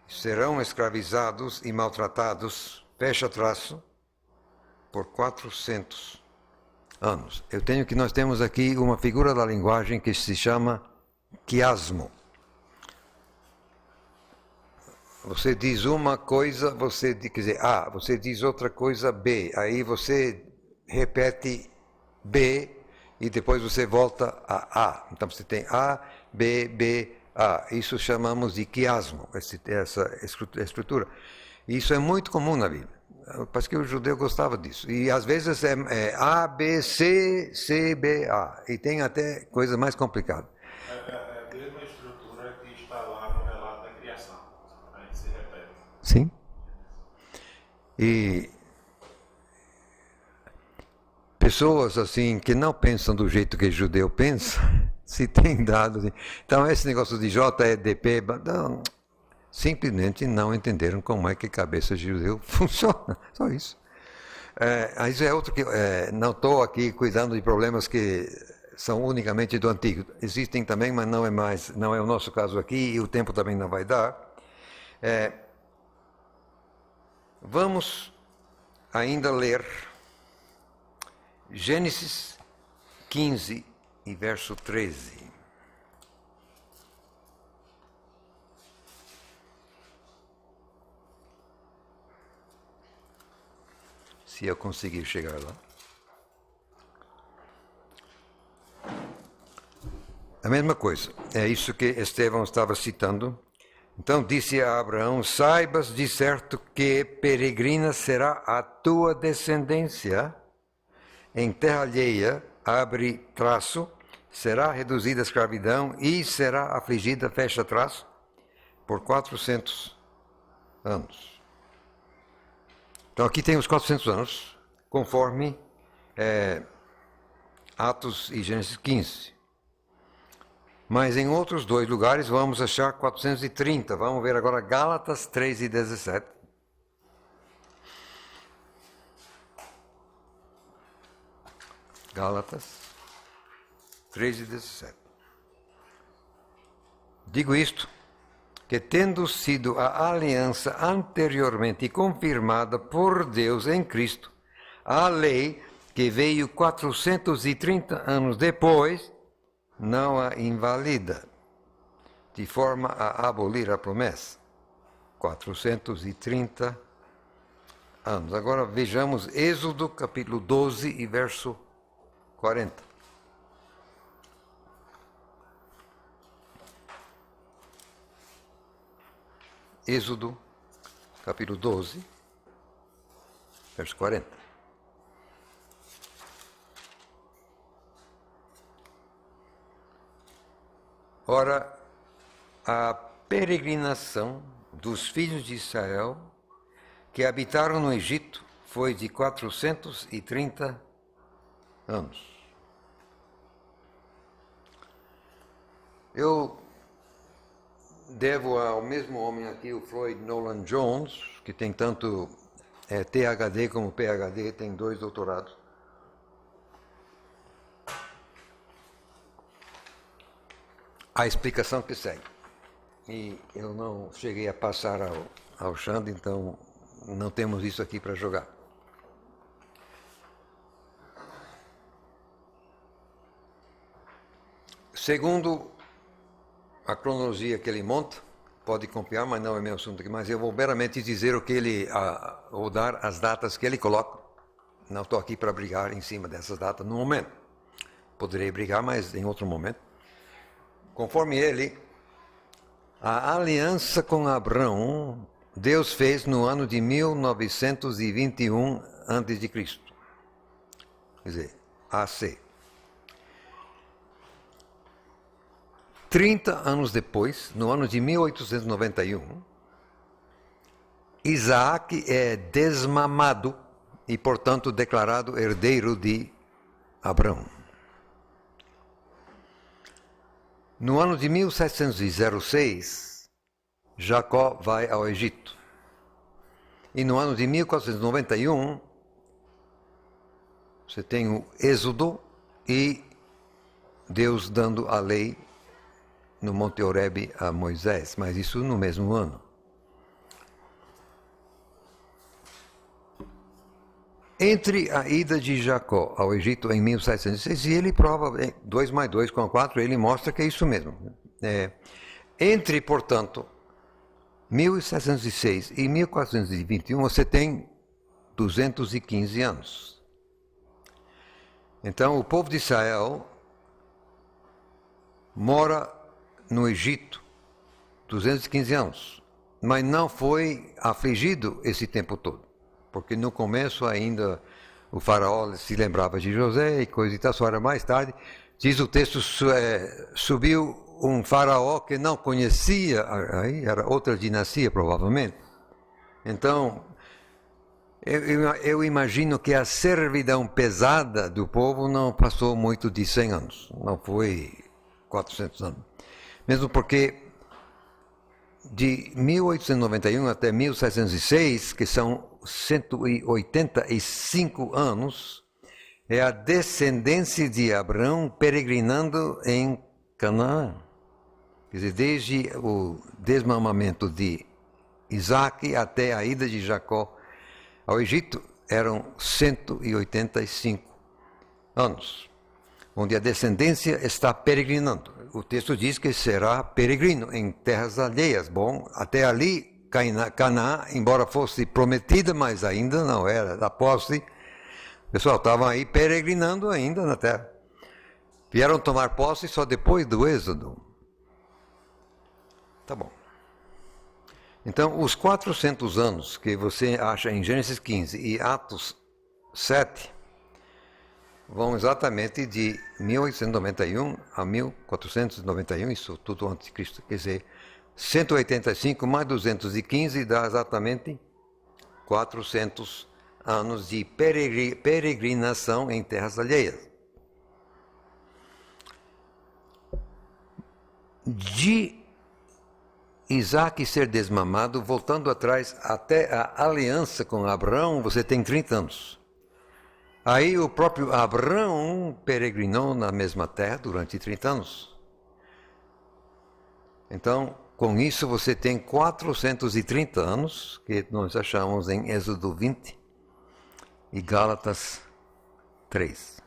serão escravizados e maltratados, fecha traço, por 400 anos. Nós temos aqui uma figura da linguagem que se chama quiasmo. Você diz uma coisa, você diz A, você diz outra coisa B, aí você repete B e depois você volta a A. Então você tem A, B, B, A. Isso chamamos de quiasmo, essa estrutura. Isso é muito comum na Bíblia. Parece que o judeu gostava disso. E às vezes é A, B, C, C, B, A. E tem até coisa mais complicada. É a mesma estrutura que está lá no relato da criação. A gente se repete. Sim. E pessoas assim que não pensam do jeito que o judeu pensa, se tem dado. Assim. Então esse negócio de JEDP, não, simplesmente não entenderam como é que a cabeça de judeu funciona. Só isso. Isso é outro que não estou aqui cuidando de problemas que são unicamente do antigo. Existem também, mas não é o nosso caso aqui e o tempo também não vai dar. Vamos ainda ler Gênesis 15 e verso 13. Se eu conseguir chegar lá. A mesma coisa, é isso que Estevão estava citando. Então disse a Abraão: saibas de certo que peregrina será a tua descendência em terra alheia, abre traço, será reduzida à escravidão e será afligida, fecha traço, por 400 anos. Então aqui tem os 400 anos, conforme Atos e Gênesis 15. Mas em outros 2 lugares vamos achar 430. Vamos ver agora Gálatas 3 e 17. Gálatas 3 e 17. Digo isto, que tendo sido a aliança anteriormente confirmada por Deus em Cristo, a lei que veio 430 anos depois, não a invalida, de forma a abolir a promessa. 430 anos. Agora vejamos Êxodo capítulo 12 e verso 40. Êxodo, capítulo 12, verso 40. Ora, a peregrinação dos filhos de Israel que habitaram no Egito foi de 430 anos. Eu devo ao mesmo homem aqui, o Floyd Nolan Jones, que tem tanto THD como PhD, tem 2 doutorados. A explicação que segue. E eu não cheguei a passar ao Xande, então não temos isso aqui para jogar. Segundo a cronologia que ele monta, pode copiar, mas não é meu assunto aqui, mas eu vou meramente dizer o que ele, ou dar as datas que ele coloca. Não estou aqui para brigar em cima dessas datas no momento. Poderei brigar, mas em outro momento. Conforme ele, a aliança com Abraão, Deus fez no ano de 1921 a.C. Quer dizer, AC. 30 anos depois, no ano de 1891, Isaac é desmamado e, portanto, declarado herdeiro de Abraão. No ano de 1706, Jacó vai ao Egito. E no ano de 1491, você tem o Êxodo e Deus dando a lei no Monte Horebe a Moisés, mas isso no mesmo ano. Entre a ida de Jacó ao Egito em 1706, e ele prova 2 mais 2 com 4, ele mostra que é isso mesmo. Entre, portanto, 1706 e 1421, você tem 215 anos. Então, o povo de Israel mora no Egito 215 anos, mas não foi afligido esse tempo todo, porque no começo ainda o faraó se lembrava de José e coisa e tal, só era mais tarde. Diz o texto, subiu um faraó que não conhecia, aí era outra dinastia provavelmente. Então, eu imagino que a servidão pesada do povo não passou muito de 100 anos, não foi 400 anos. Mesmo porque de 1891 até 1706, que são 185 anos, é a descendência de Abraão peregrinando em Canaã. Quer dizer, desde o desmamamento de Isaac até a ida de Jacó ao Egito, eram 185 anos, onde a descendência está peregrinando. O texto diz que será peregrino em terras alheias. Bom, até ali, Canaã, embora fosse prometida, mas ainda não era da posse. O pessoal estava aí peregrinando ainda na terra. Vieram tomar posse só depois do Êxodo. Tá bom. Então, os 400 anos que você acha em Gênesis 15 e Atos 7 vão exatamente de 1891 a 1491, isso tudo antes de Cristo. Quer dizer, 185 mais 215 dá exatamente 400 anos de peregrinação em terras alheias. De Isaac ser desmamado, voltando atrás até a aliança com Abraão, você tem 30 anos. Aí o próprio Abraão peregrinou na mesma terra durante 30 anos. Então, com isso você tem 430 anos, que nós achamos em Êxodo 20 e Gálatas 3.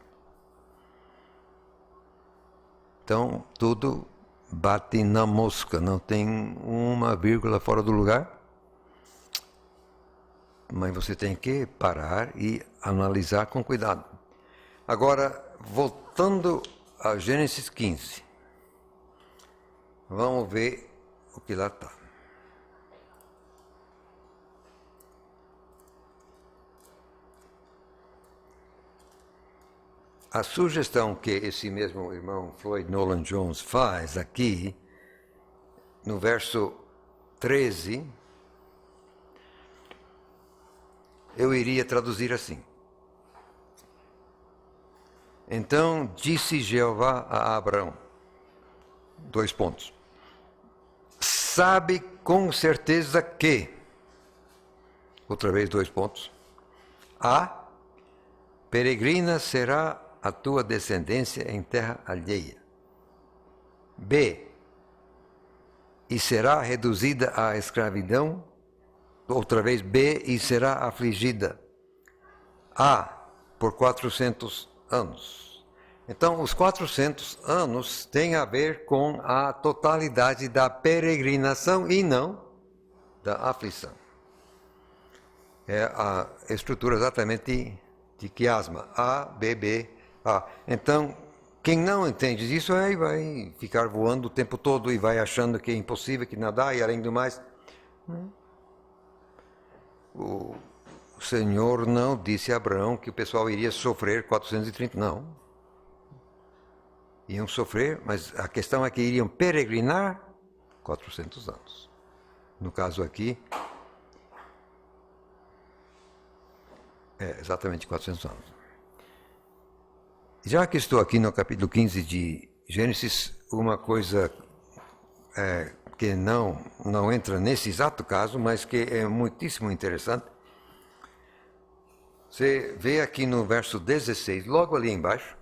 Então, tudo bate na mosca, não tem uma vírgula fora do lugar. Mas você tem que parar e analisar com cuidado. Agora, voltando a Gênesis 15, vamos ver o que lá está. a sugestão que esse mesmo irmão Floyd Nolan Jones faz aqui, no verso 13, eu iria traduzir assim. Então disse Jeová a Abraão, 2 pontos. Sabe com certeza que, outra vez 2 pontos, A, peregrina será a tua descendência em terra alheia. B, e será reduzida à escravidão. Outra vez B, e será afligida. A, por 400 anos. Então, os 400 anos têm a ver com a totalidade da peregrinação e não da aflição. É a estrutura exatamente de quiasma. A, B, B, A. Então, quem não entende isso aí vai ficar voando o tempo todo e vai achando que é impossível, que nadar e além do mais. O Senhor não disse a Abraão que o pessoal iria sofrer 430, não. Iam sofrer, mas a questão é que iriam peregrinar 400 anos. No caso aqui, exatamente 400 anos. Já que estou aqui no capítulo 15 de Gênesis, uma coisa que não entra nesse exato caso, mas que é muitíssimo interessante. Você vê aqui no verso 16, logo ali embaixo,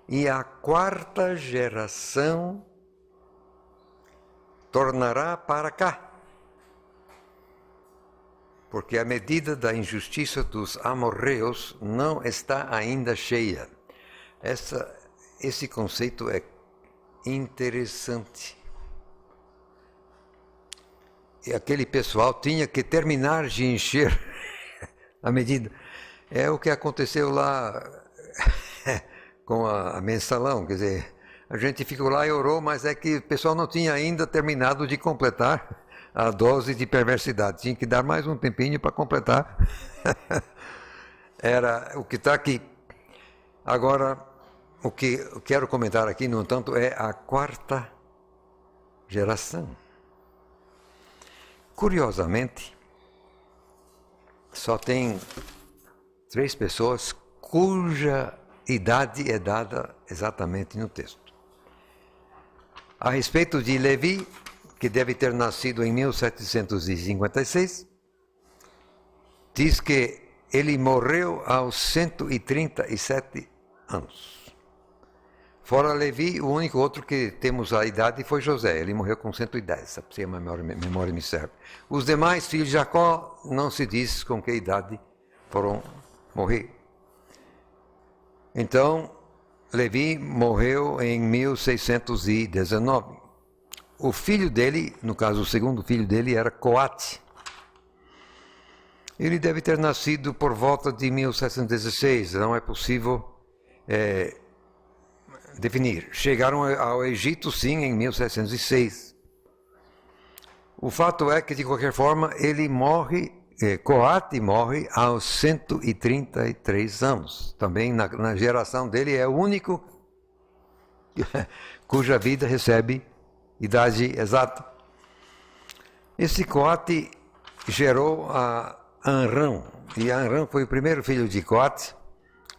e a 4ª geração tornará para cá, porque a medida da injustiça dos amorreus não está ainda cheia. Esse conceito é interessante. E aquele pessoal tinha que terminar de encher a medida. É o que aconteceu lá com a mensalão, quer dizer, a gente ficou lá e orou, mas é que o pessoal não tinha ainda terminado de completar a dose de perversidade. Tinha que dar mais um tempinho para completar. Era o que está aqui. Agora, o que eu quero comentar aqui, no entanto, é a 4ª geração. Curiosamente, só tem 3 pessoas cuja idade é dada exatamente no texto. A respeito de Levi, que deve ter nascido em 1756, diz que ele morreu aos 137 anos. Fora Levi, o único outro que temos a idade foi José. Ele morreu com 110, se a memória me serve. Os demais filhos de Jacó, não se diz com que idade foram morrer. Então, Levi morreu em 1619. O filho dele, no caso o segundo filho dele, era Coate. Ele deve ter nascido por volta de 1716, não é possível definir. Chegaram ao Egito, sim, em 1706. O fato é que, de qualquer forma, ele morre, Coate morre aos 133 anos. Também na geração dele é o único cuja vida recebe idade exata. Esse Coate gerou a Amram, e Amram foi o primeiro filho de Coate.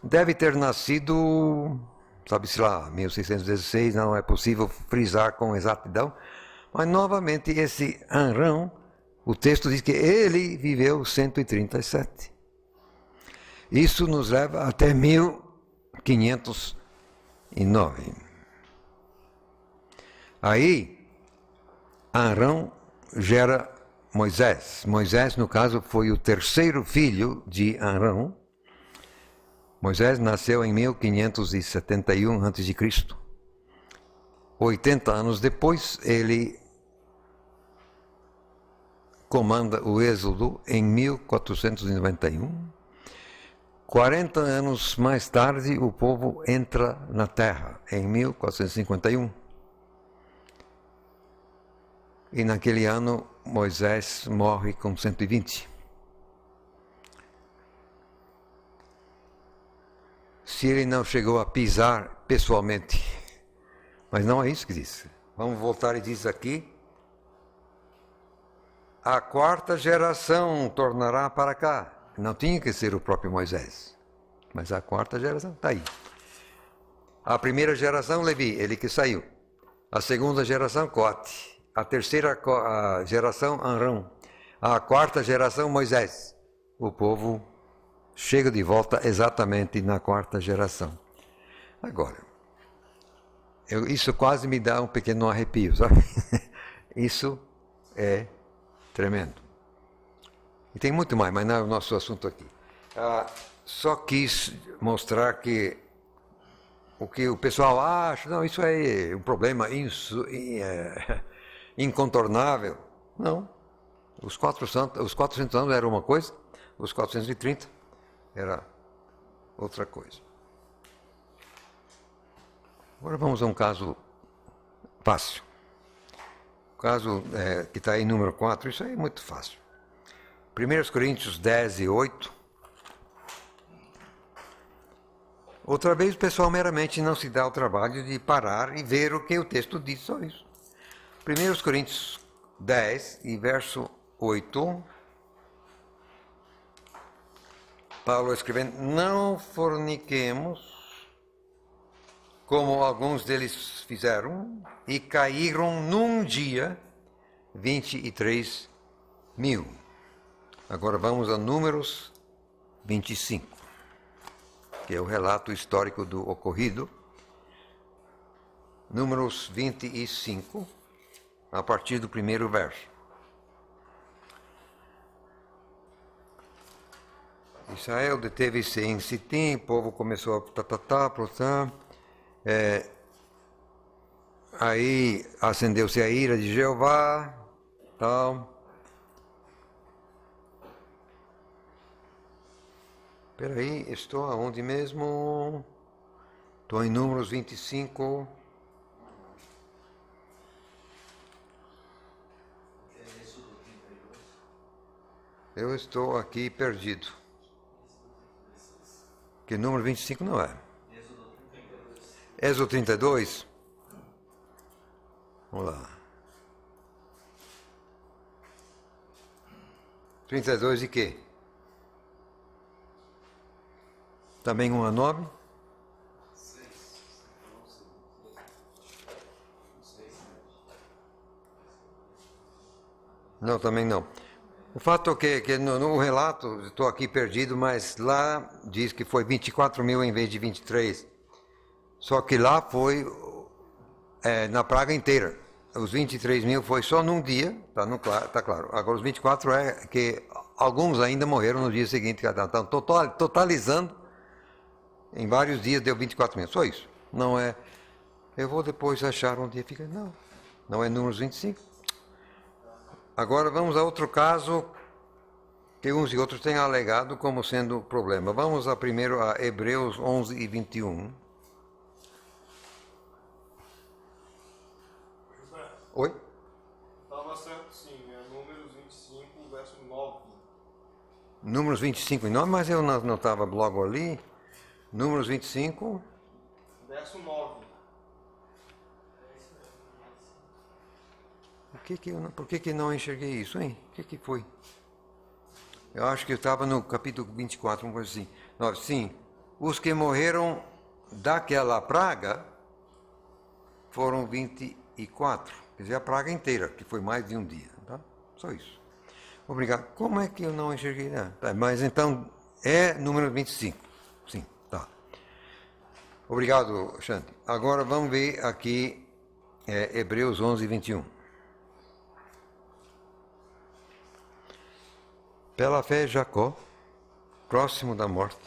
Deve ter nascido, sabe-se lá, 1616, não é possível frisar com exatidão, mas novamente esse Amram, o texto diz que ele viveu 137. Isso nos leva até 1509. Aí, Amram gera Moisés. Moisés, no caso, foi o terceiro filho de Amram. Moisés nasceu em 1571 a.C. 80 anos depois, ele comanda o Êxodo em 1491. 40 anos mais tarde, o povo entra na terra, em 1451. E naquele ano, Moisés morre com 120. se ele não chegou a pisar pessoalmente. Mas não é isso que diz. Vamos voltar e diz aqui: a quarta geração tornará para cá. Não tinha que ser o próprio Moisés, mas a quarta geração está aí. A primeira geração, Levi, ele que saiu. A segunda geração, Coate. A terceira geração, Arão. A quarta geração, Moisés. O povo chega de volta exatamente na quarta geração. Agora, isso quase me dá um pequeno arrepio, sabe? Isso é tremendo. E tem muito mais, mas não é o nosso assunto aqui. Só quis mostrar que o que o pessoal acha, não, isso é um problema incontornável. Não. Os 400 anos era uma coisa, os 430 era outra coisa. Agora vamos a um caso fácil. O caso que está em número 4, isso aí é muito fácil. 1 Coríntios 10 e 8. Outra vez o pessoal meramente não se dá o trabalho de parar e ver o que o texto diz, só isso. 1 Coríntios 10 e verso 8. Paulo escrevendo: não forniquemos, como alguns deles fizeram, e caíram num dia 23 mil. Agora vamos a Números 25, que é o relato histórico do ocorrido. Números 25, a partir do primeiro verso. Israel deteve-se em Sitim, o povo começou a protestar. Aí acendeu-se a ira de Jeová, tal. Espera aí, estou aonde mesmo? Estou em Números 25. Eu estou aqui perdido. Que número 25 não é? Êxodo 32. Vamos lá. 32 e quê? Também 1 a 9? Não, também não. O fato é que no relato, estou aqui perdido, mas lá diz que foi 24 mil em vez de 23. Só que lá foi na praga inteira. Os 23 mil foi só num dia, tá claro. Agora os 24 é que alguns ainda morreram no dia seguinte. Então, totalizando, em vários dias deu 24 mil. Só isso. Não é. Eu vou depois achar onde fica. Não é Números 25. Agora vamos a outro caso que uns e outros têm alegado como sendo problema. Vamos primeiro a Hebreus 11 e 21. Oi? Estava certo, sim. É Números 25, verso 9. Números 25 e 9, mas eu não estava logo ali. Números 25. Verso 9. Por que não enxerguei isso, hein? O que foi? Eu acho que eu estava no capítulo 24, uma coisa assim. 9, sim. Os que morreram daquela praga foram 24. Quer dizer, a praga inteira, que foi mais de um dia. Tá? Só isso. Obrigado. Como é que eu não enxerguei? Tá, mas então, é número 25. Sim, tá. Obrigado, Xande. Agora vamos ver aqui Hebreus 11, 21. Pela fé, Jacó, próximo da morte,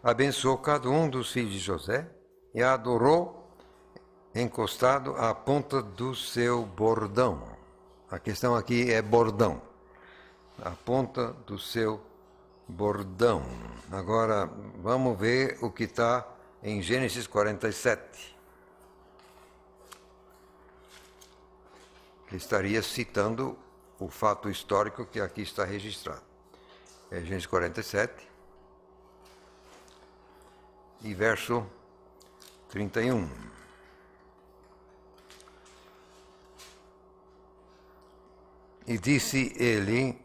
abençoou cada um dos filhos de José e a adorou encostado à ponta do seu bordão. A questão aqui é bordão. A ponta do seu bordão. Agora, vamos ver o que está em Gênesis 47. Que estaria citando o fato histórico que aqui está registrado. É Gênesis 47. e verso 31. E disse ele,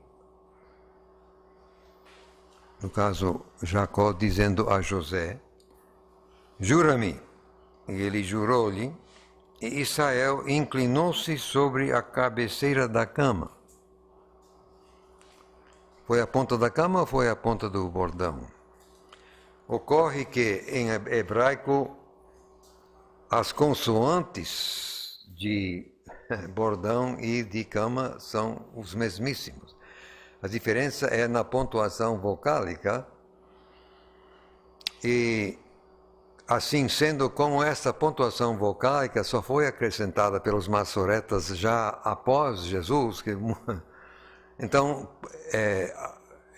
no caso Jacó dizendo a José, jura-me. E ele jurou-lhe, e Israel inclinou-se sobre a cabeceira da cama. Foi a ponta da cama ou foi a ponta do bordão? Ocorre que em hebraico as consoantes de bordão e de cama são os mesmíssimos. A diferença é na pontuação vocálica e assim sendo, como essa pontuação vocálica só foi acrescentada pelos maçoretas já após Jesus, então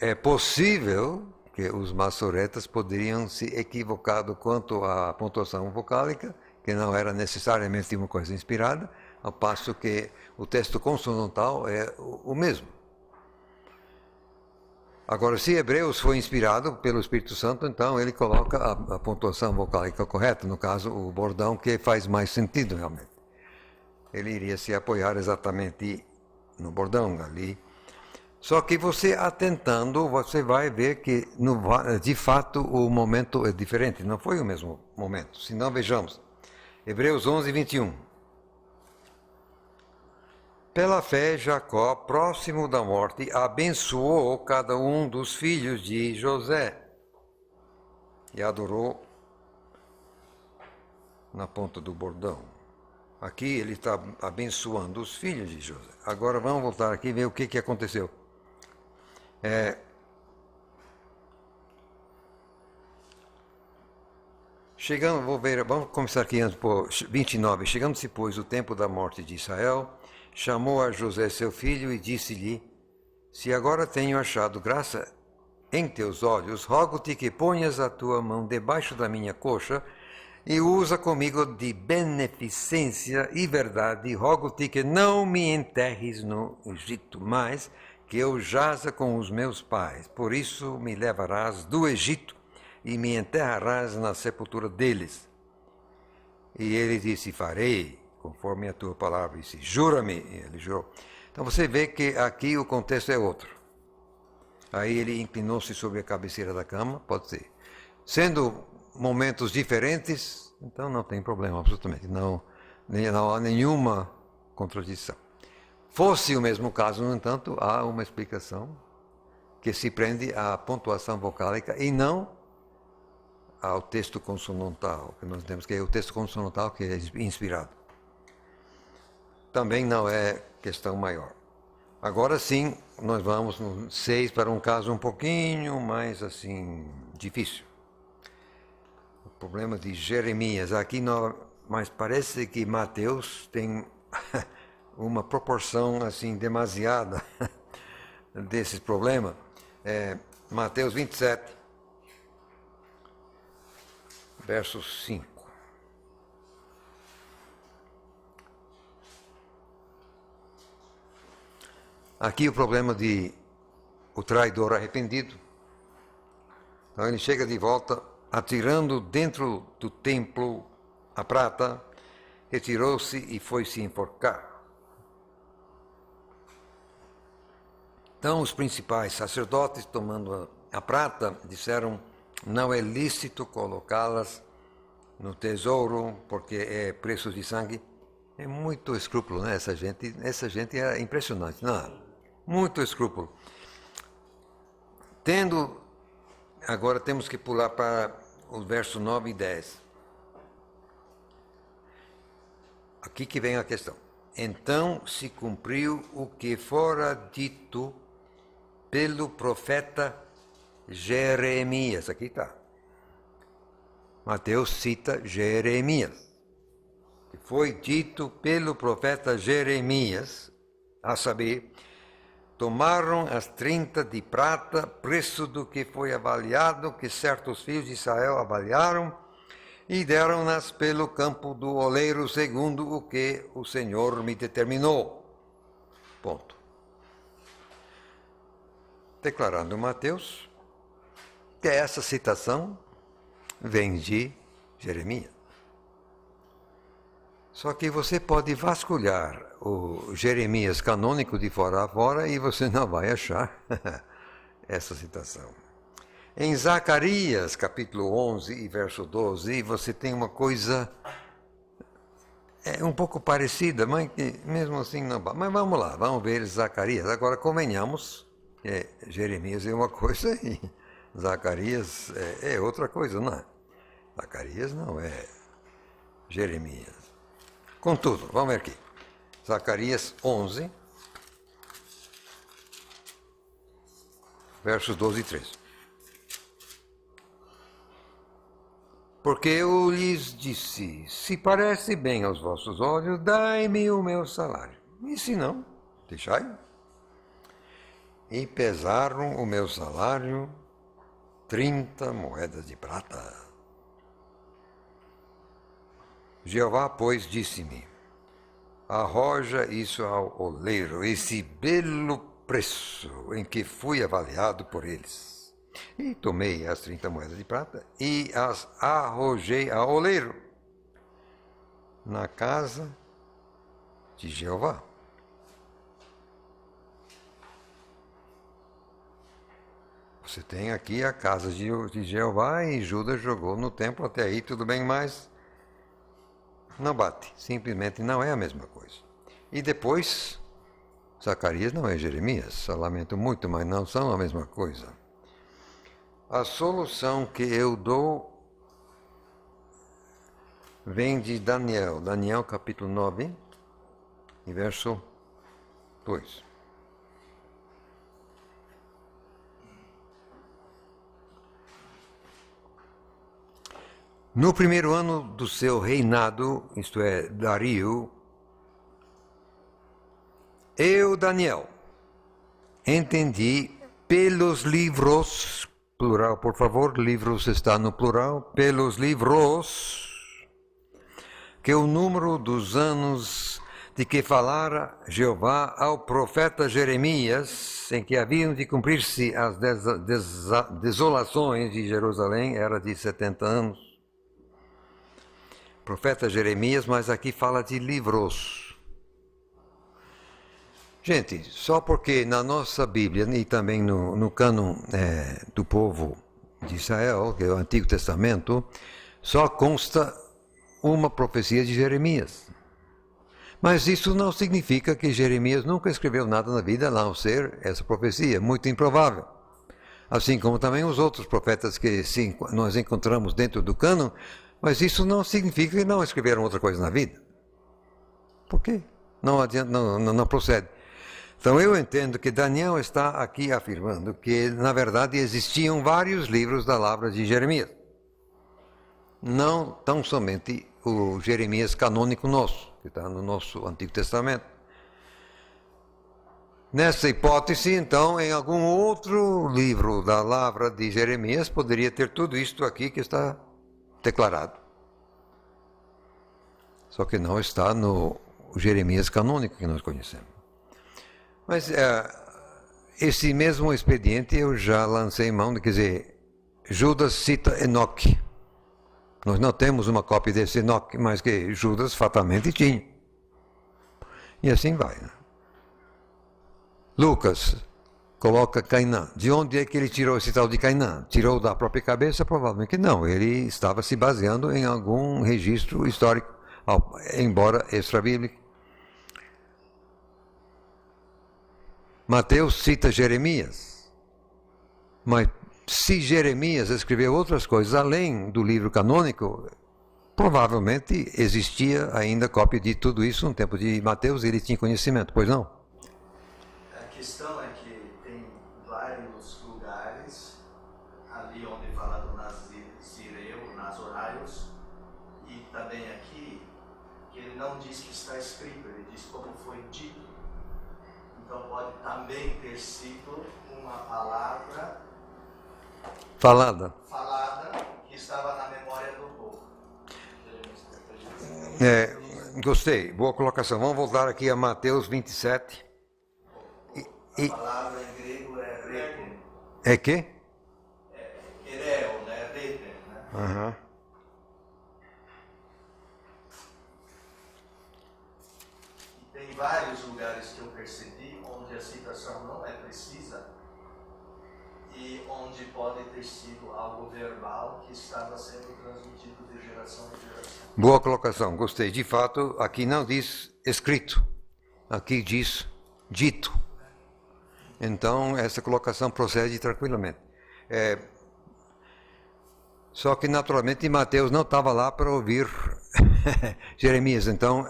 é possível que os maçoretas poderiam se equivocado quanto à pontuação vocálica, que não era necessariamente uma coisa inspirada, ao passo que o texto consonantal é o mesmo. Agora, se Hebreus foi inspirado pelo Espírito Santo, então ele coloca a pontuação vocálica correta, no caso, o bordão, que faz mais sentido realmente. Ele iria se apoiar exatamente no bordão ali. Só que você atentando, você vai ver que, de fato, o momento é diferente. Não foi o mesmo momento. Se não, vejamos. Hebreus 11, 21. Pela fé, Jacó, próximo da morte, abençoou cada um dos filhos de José e adorou na ponta do bordão. Aqui ele está abençoando os filhos de José. Agora vamos voltar aqui e ver o que aconteceu. Vamos começar aqui antes por 29. Chegando-se, pois, o tempo da morte de Israel, chamou a José seu filho e disse-lhe, se agora tenho achado graça em teus olhos, rogo-te que ponhas a tua mão debaixo da minha coxa e usa comigo de beneficência e verdade, rogo-te que não me enterres no Egito, mas que eu jaza com os meus pais. Por isso me levarás do Egito e me enterrarás na sepultura deles. E ele disse, farei, conforme a tua palavra. E disse, jura-me. E ele jurou. Então você vê que aqui o contexto é outro. Aí ele inclinou-se sobre a cabeceira da cama, pode ser. Sendo momentos diferentes, então não tem problema, absolutamente. Não há nenhuma contradição. Fosse o mesmo caso, no entanto, há uma explicação que se prende à pontuação vocálica e não ao texto consonantal, que nós temos, que é o texto consonantal que é inspirado. Também não é questão maior. Agora sim, nós vamos no 6 para um caso um pouquinho mais assim difícil. O problema de Jeremias. Aqui mas parece que Mateus tem uma proporção assim demasiada desse problema. Mateus 27, verso 5. Aqui o problema de o traidor arrependido. Então ele chega de volta, atirando dentro do templo a prata, retirou-se e foi se enforcar. Então os principais sacerdotes, tomando a prata, disseram, não é lícito colocá-las no tesouro, porque é preço de sangue. É muito escrúpulo, né? Essa gente é impressionante. Não, muito escrúpulo. Agora temos que pular para o verso 9 e 10. Aqui que vem a questão. Então se cumpriu o que fora dito pelo profeta Jeremias. Aqui está. Mateus cita Jeremias. Que foi dito pelo profeta Jeremias, a saber, tomaram as 30 de prata, preço do que foi avaliado, que certos filhos de Israel avaliaram, e deram-nas pelo campo do oleiro, segundo o que o Senhor me determinou. Ponto. Declarando Mateus que essa citação vem de Jeremias. Só que você pode vasculhar o Jeremias canônico de fora a fora e você não vai achar essa citação. Em Zacarias, capítulo 11 e verso 12, você tem uma coisa um pouco parecida, mas mesmo assim não. Mas vamos lá, vamos ver Zacarias. Agora, convenhamos, Jeremias é uma coisa e Zacarias é outra coisa, não é? Zacarias não é Jeremias. Contudo, vamos ver aqui. Zacarias 11, versos 12 e 13. Porque eu lhes disse, se parece bem aos vossos olhos, dai-me o meu salário. E se não, deixai. E pesaram o meu salário 30 moedas de prata. Jeová, pois, disse-me, arroja isso ao oleiro, esse belo preço em que fui avaliado por eles. E tomei as 30 moedas de prata e as arrojei ao oleiro, na casa de Jeová. Você tem aqui a casa de Jeová e Judas jogou no templo, até aí tudo bem, mas não bate, simplesmente não é a mesma coisa. E depois, Zacarias não é Jeremias, eu lamento muito, mas não são a mesma coisa. A solução que eu dou vem de Daniel, Daniel capítulo 9, e verso 2. No primeiro ano do seu reinado, isto é, Dario, eu, Daniel, entendi pelos livros, plural, por favor, livros está no plural, pelos livros, que o número dos anos de que falara Jeová ao profeta Jeremias, em que haviam de cumprir-se as desolações de Jerusalém, era de 70 anos. Profeta Jeremias, mas aqui fala de livros. Gente, só porque na nossa Bíblia e também no cânon do povo de Israel, que é o Antigo Testamento, só consta uma profecia de Jeremias. Mas isso não significa que Jeremias nunca escreveu nada na vida, a não ser essa profecia, muito improvável. Assim como também os outros profetas que sim, nós encontramos dentro do cânon, mas isso não significa que não escreveram outra coisa na vida. Por quê? Não adianta, não procede. Então eu entendo que Daniel está aqui afirmando que, na verdade, existiam vários livros da palavra de Jeremias. Não tão somente o Jeremias canônico nosso, que está no nosso Antigo Testamento. Nessa hipótese, então, em algum outro livro da palavra de Jeremias, poderia ter tudo isto aqui que está declarado. Só que não está no Jeremias canônico que nós conhecemos. Mas esse mesmo expediente eu já lancei em mão, quer dizer, Judas cita Enoque. Nós não temos uma cópia desse Enoque, mas que Judas fatalmente tinha. E assim vai. Né? Lucas coloca Cainã. De onde é que ele tirou esse tal de Cainã? Tirou da própria cabeça? Provavelmente que não. Ele estava se baseando em algum registro histórico, embora extra-bíblico. Mateus cita Jeremias. Mas se Jeremias escreveu outras coisas além do livro canônico, provavelmente existia ainda cópia de tudo isso no tempo de Mateus e ele tinha conhecimento, pois não? A questão é que tem vários lugares ali onde fala do Nazireu, Nazoraios, e também aqui, que ele não diz que está escrito, ele diz como foi dito. Então pode também ter sido uma palavra falada que estava na memória do povo. Gostei, boa colocação. Vamos voltar aqui a Mateus 27. A palavra em grego é reten. É que? É ereo, né? Reten, né? Aham. E tem vários lugares que eu percebi onde a citação não é precisa e onde pode ter sido algo verbal que estava sendo transmitido de geração em geração. Boa colocação, gostei. De fato, aqui não diz escrito, aqui diz dito. Então, essa colocação procede tranquilamente. Só que, naturalmente, Mateus não estava lá para ouvir Jeremias, então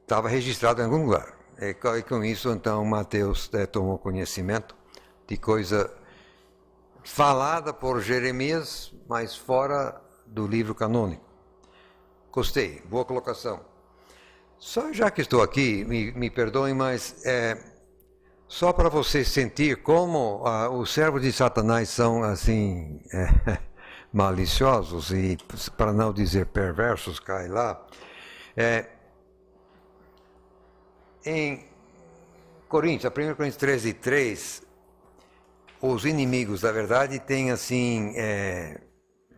estava registrado em algum lugar. E com isso, então, Mateus tomou conhecimento de coisa falada por Jeremias, mas fora do livro canônico. Gostei, boa colocação. Só já que estou aqui, me perdoem, mas só para você sentir como os servos de Satanás são assim maliciosos e, para não dizer perversos, cai lá. Em Coríntios, 1 Coríntios 13:3, os inimigos da verdade têm assim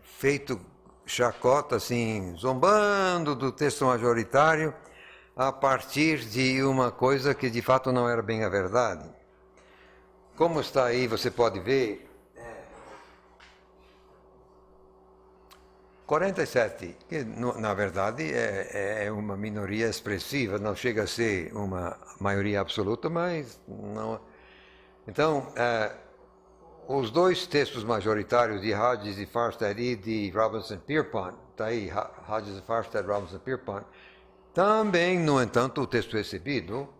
feito chacota, assim, zombando do texto majoritário a partir de uma coisa que de fato não era bem a verdade. Como está aí, você pode ver, 47, que na verdade é uma minoria expressiva, não chega a ser uma maioria absoluta, mas não. Então, os dois textos majoritários de Hodges e Farstad e de Robinson Pierpont, está aí, Hodges e Farstad, Robinson Pierpont, também, no entanto, o texto recebido,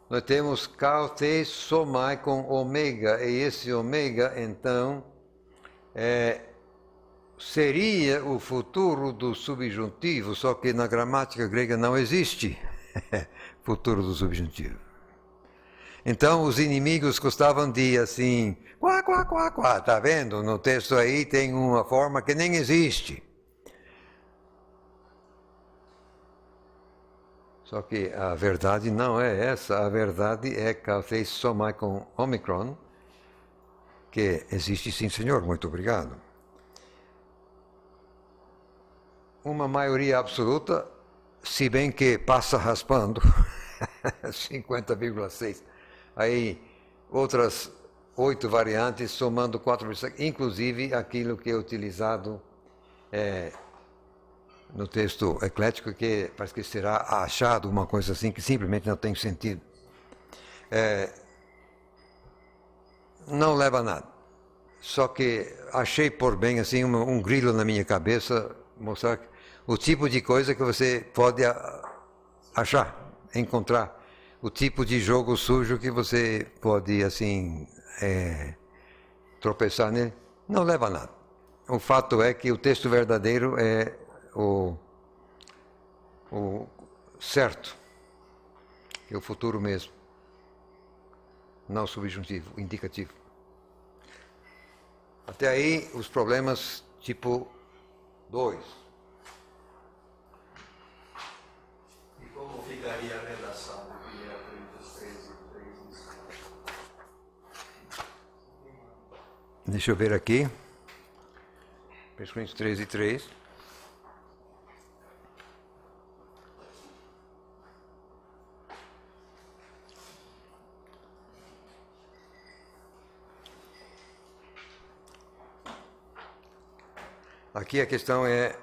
nós temos Kautei somai com ômega, e esse ômega, então, seria o futuro do subjuntivo, só que na gramática grega não existe futuro do subjuntivo. Então, os inimigos gostavam de, assim, quá, quá, quá, quá, tá vendo? No texto aí tem uma forma que nem existe. Só que a verdade não é essa, a verdade é Kautei somai com Omicron, que existe sim, senhor, muito obrigado. Uma maioria absoluta, se bem que passa raspando, 50,6. Aí, outras 8 variantes, somando 4, inclusive aquilo que é utilizado no texto eclético, que parece que será achado uma coisa assim, que simplesmente não tem sentido. Não leva a nada. Só que achei por bem, assim, um grilo na minha cabeça, mostrar o tipo de coisa que você pode achar, encontrar. O tipo de jogo sujo que você pode, assim, tropeçar nele, não leva a nada. O fato é que o texto verdadeiro é o certo, que é o futuro mesmo, não subjuntivo, indicativo. Até aí, os problemas tipo 2. E como ficaria a redação de 1 Coríntios 13:3? Deixa eu ver aqui. 1 Coríntios 13:3. Aqui a questão é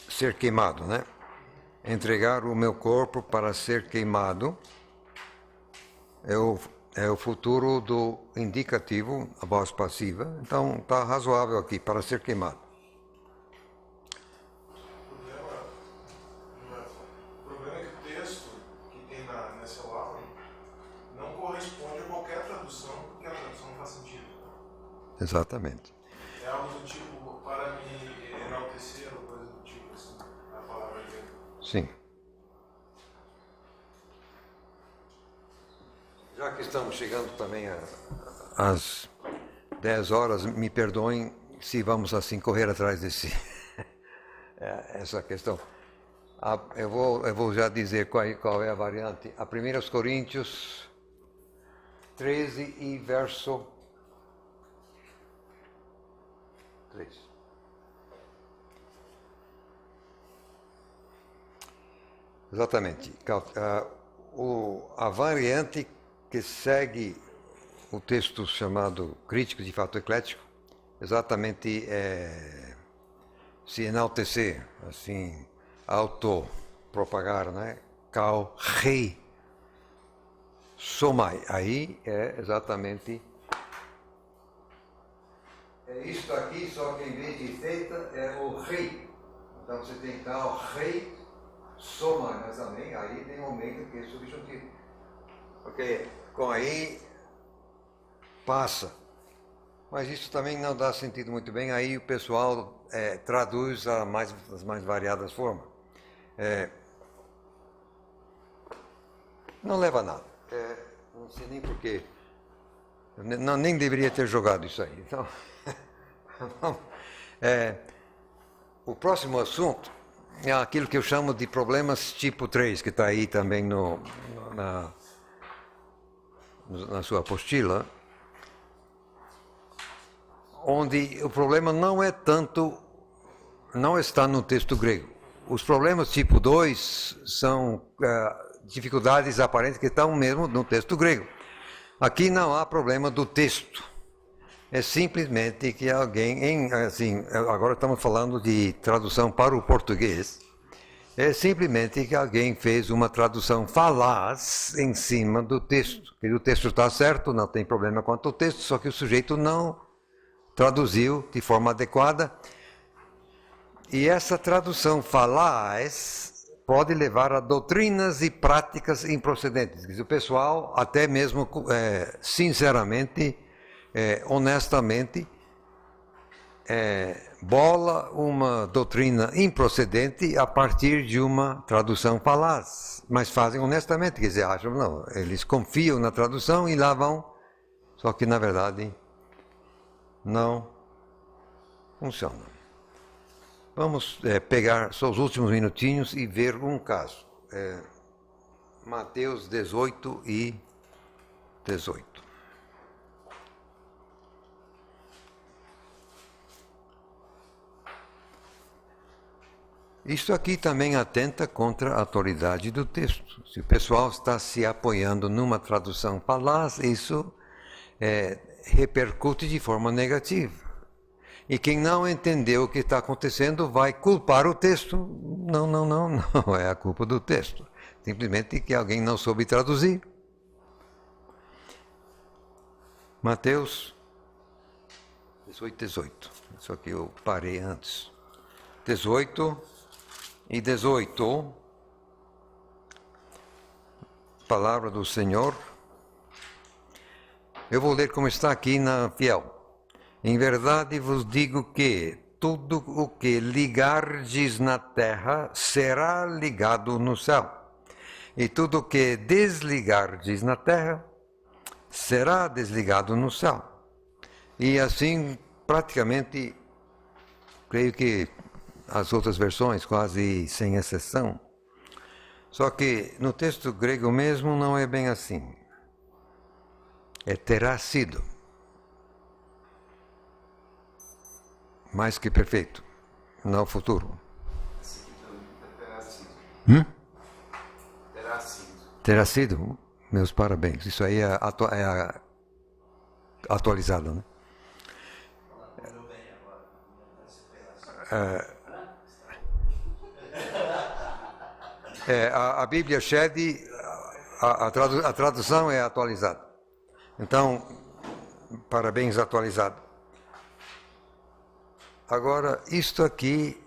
ser queimado, né? Entregar o meu corpo para ser queimado é o futuro do indicativo, a voz passiva. Então, está razoável aqui, para ser queimado. O problema é que o texto que tem nessa aula não corresponde a qualquer tradução, porque a tradução não faz sentido. Exatamente. É algo do tipo, para me enaltecer, ou coisa do tipo, assim, a palavra dele. Sim. Já que estamos chegando também às 10 horas, me perdoem se vamos assim correr atrás essa questão. Eu vou já dizer qual é a variante. A 1 Coríntios 13 e verso 3. Exatamente. A variante que segue o texto chamado Crítico de Fato Eclético, exatamente se enaltecer, assim, autopropagar, né? Kau rei somai. Aí é exatamente isso aqui, só que em vez de feita é o rei. Então você tem Kau rei somai, mas também aí tem um meio que é subjuntivo. Porque com aí passa. Mas isso também não dá sentido muito bem, aí o pessoal traduz as mais variadas formas. Não leva a nada. Não sei nem porquê. Nem deveria ter jogado isso aí. Então, o próximo assunto é aquilo que eu chamo de problemas tipo 3, que está aí também na sua apostila, onde o problema não está no texto grego. Os problemas tipo 2 são dificuldades aparentes que estão mesmo no texto grego. Aqui não há problema do texto. É simplesmente que alguém, agora estamos falando de tradução para o português, é simplesmente que alguém fez uma tradução falaz em cima do texto. O texto está certo, não tem problema quanto ao texto, só que o sujeito não traduziu de forma adequada. E essa tradução falaz pode levar a doutrinas e práticas improcedentes. O pessoal, até mesmo sinceramente, honestamente, bola uma doutrina improcedente a partir de uma tradução falaz. Mas fazem honestamente, quer dizer, acham, não, eles confiam na tradução e lá vão, só que na verdade não funciona. Vamos pegar só os últimos minutinhos e ver um caso. Mateus 18 e 18. Isso aqui também atenta contra a autoridade do texto. Se o pessoal está se apoiando numa tradução falaz, isso repercute de forma negativa. E quem não entendeu o que está acontecendo vai culpar o texto. Não é a culpa do texto. Simplesmente que alguém não soube traduzir. Mateus 18. Só que eu parei antes. 18 e 18. Palavra do Senhor. Eu vou ler como está aqui na Fiel. Em verdade vos digo que tudo o que ligardes na terra será ligado no céu, e tudo o que desligardes na terra será desligado no céu. E assim, praticamente, creio que as outras versões, quase sem exceção. Só que no texto grego mesmo não é bem assim. Terá sido. Mais que perfeito, no futuro. Terá sido. Terá sido? Meus parabéns. Isso aí é atualizado, né? A Bíblia Shed, a tradução é atualizada. Então, parabéns, atualizado. Agora, isto aqui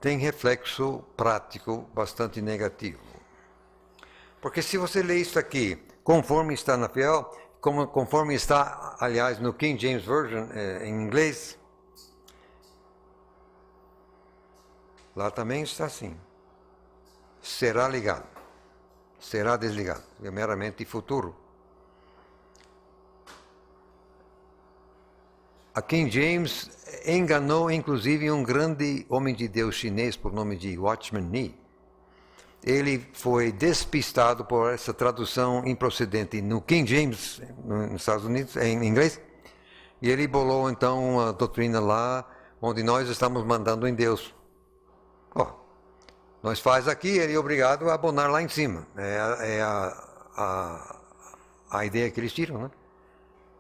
tem reflexo prático bastante negativo. Porque se você lê isso aqui, conforme está na Fiel, conforme está, aliás, no King James Version, em inglês, lá também está assim. Será ligado, será desligado, é meramente futuro. A King James enganou, inclusive, um grande homem de Deus chinês por nome de Watchman Nee. Ele foi despistado por essa tradução improcedente no King James, nos Estados Unidos, em inglês, e ele bolou, então, uma doutrina lá onde nós estamos mandando em Deus. Ó, nós faz aqui, ele é obrigado a abonar lá em cima. É a ideia que eles tiram, né?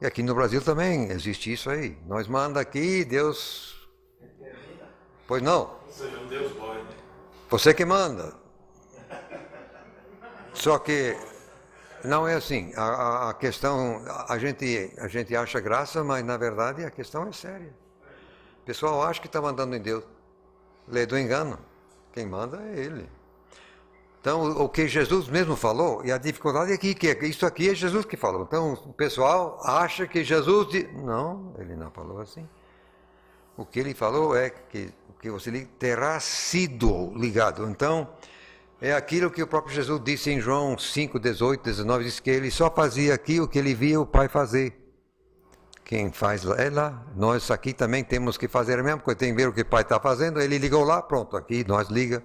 E aqui no Brasil também existe isso aí. Nós manda aqui, Deus... Pois não. Ou seja, um Deus boy, né? Você que manda. Só que não é assim. A questão, a gente acha graça, mas na verdade a questão é séria. O pessoal acha que está mandando em Deus. Lei do engano. Quem manda é Ele. Então, o que Jesus mesmo falou, e a dificuldade é que isso aqui é Jesus que falou. Então, o pessoal acha que Jesus... Não, ele não falou assim. O que ele falou é que o que você terá sido ligado. Então, é aquilo que o próprio Jesus disse em João 5, 18, 19, diz que ele só fazia aqui o que ele via o Pai fazer. Quem faz lá é lá. Nós aqui também temos que fazer a mesma coisa. Tem que ver o que o Pai está fazendo. Ele ligou lá, pronto, aqui nós liga.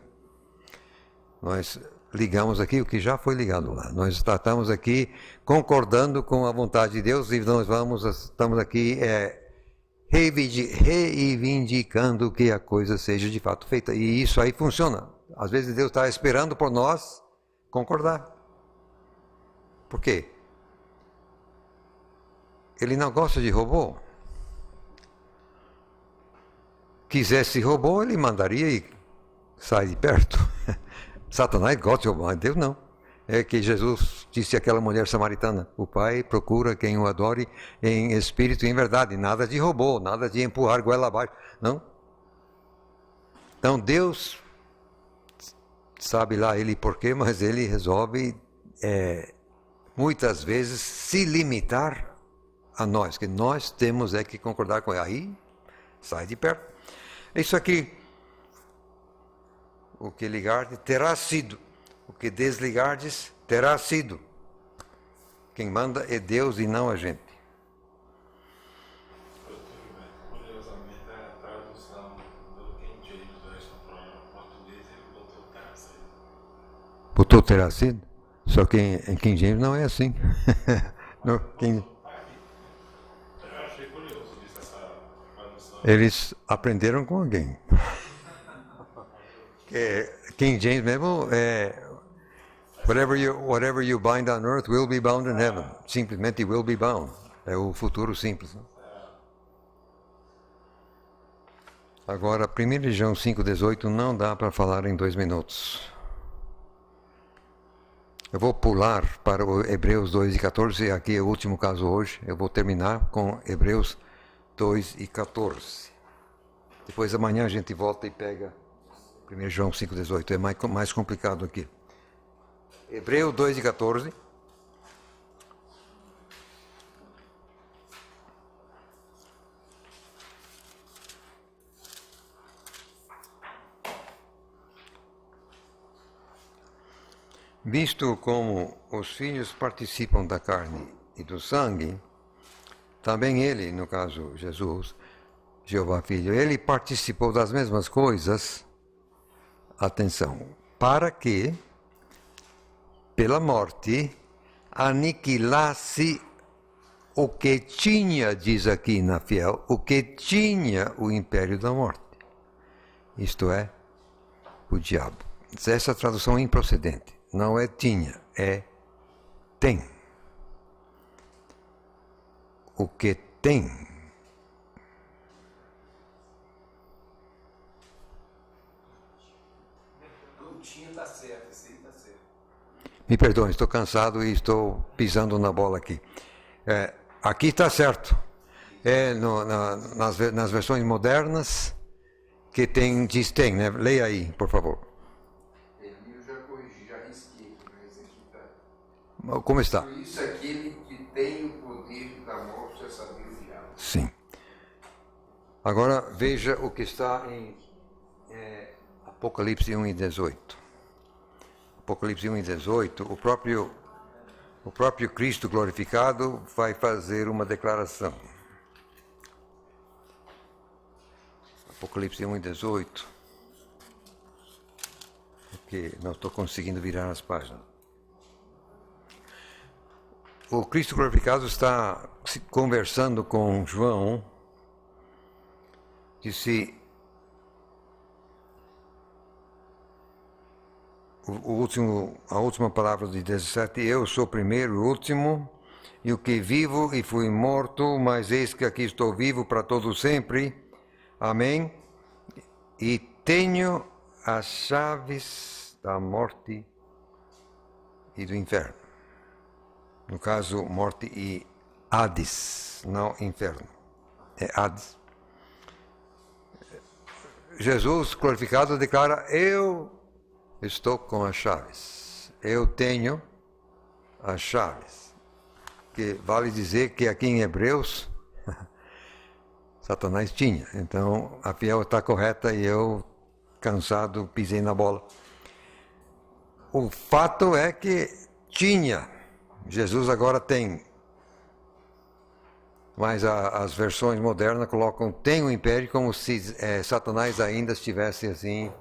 Nós ligamos aqui o que já foi ligado lá. Nós estamos aqui concordando com a vontade de Deus e nós estamos aqui reivindicando que a coisa seja de fato feita. E isso aí funciona. Às vezes Deus está esperando por nós concordar. Por quê? Ele não gosta de robô. Quisesse robô, ele mandaria e sai de perto. Satanás gosta de roubar, Deus não. É que Jesus disse àquela mulher samaritana, o Pai procura quem o adore em espírito e em verdade. Nada de robô, nada de empurrar goela abaixo, não. Então Deus, sabe lá ele porquê, mas ele resolve muitas vezes se limitar a nós, que nós temos que concordar com ele. Aí, sai de perto. Isso aqui... O que ligardes terá sido, o que desligardes terá sido. Quem manda é Deus e não a gente. Curiosamente, a tradução do King James Version para o português, ele botou terá sido. Botou terá sido? Só que em King James não é assim. No, King... Eu achei curioso disso, essa tradução. Eles aprenderam com alguém. King James mesmo whatever you bind on earth will be bound in heaven. Simplesmente will be bound. É o futuro simples. Né? Agora, 1 João 5,18 não dá para falar em 2 minutos. Eu vou pular para o Hebreus 2,14. Aqui é o último caso hoje. Eu vou terminar com Hebreus 2,14. Depois amanhã a gente volta e pega 1 João 5,18, é mais complicado aqui. Hebreu 2,14. Visto como os filhos participam da carne e do sangue, também ele, no caso Jesus, Jeová Filho, ele participou das mesmas coisas. Atenção, para que, pela morte, aniquilasse o que tinha, diz aqui na Fiel, o que tinha o império da morte. Isto é, o diabo. Essa tradução é improcedente. Não é tinha, é tem. O que tem. Me perdoem, estou cansado e estou pisando na bola aqui. Aqui está certo. Nas versões modernas que diz tem, né? Leia aí, por favor. Eu já corrigi, já risquei, mas aqui está. Como está? Por isso aquele que tem o poder da morte é saber o diabo. Sim. Agora veja o que está em Apocalipse 1:18. Apocalipse 1:18, o próprio Cristo glorificado vai fazer uma declaração. Apocalipse 1:18. Porque não estou conseguindo virar as páginas. O Cristo glorificado está conversando com João disse a última palavra de 17, eu sou o primeiro e o último, e o que vivo e fui morto, mas eis que aqui estou vivo para todo sempre. Amém. E tenho as chaves da morte e do inferno. No caso, morte e Hades, não inferno. É Hades. Jesus, glorificado, declara, eu estou com as chaves. Eu tenho as chaves. Que vale dizer que aqui em Hebreus, Satanás tinha. Então, a fiel está correta e eu, cansado, pisei na bola. O fato é que tinha. Jesus agora tem. Mas as versões modernas colocam tem o império como se Satanás ainda estivesse assim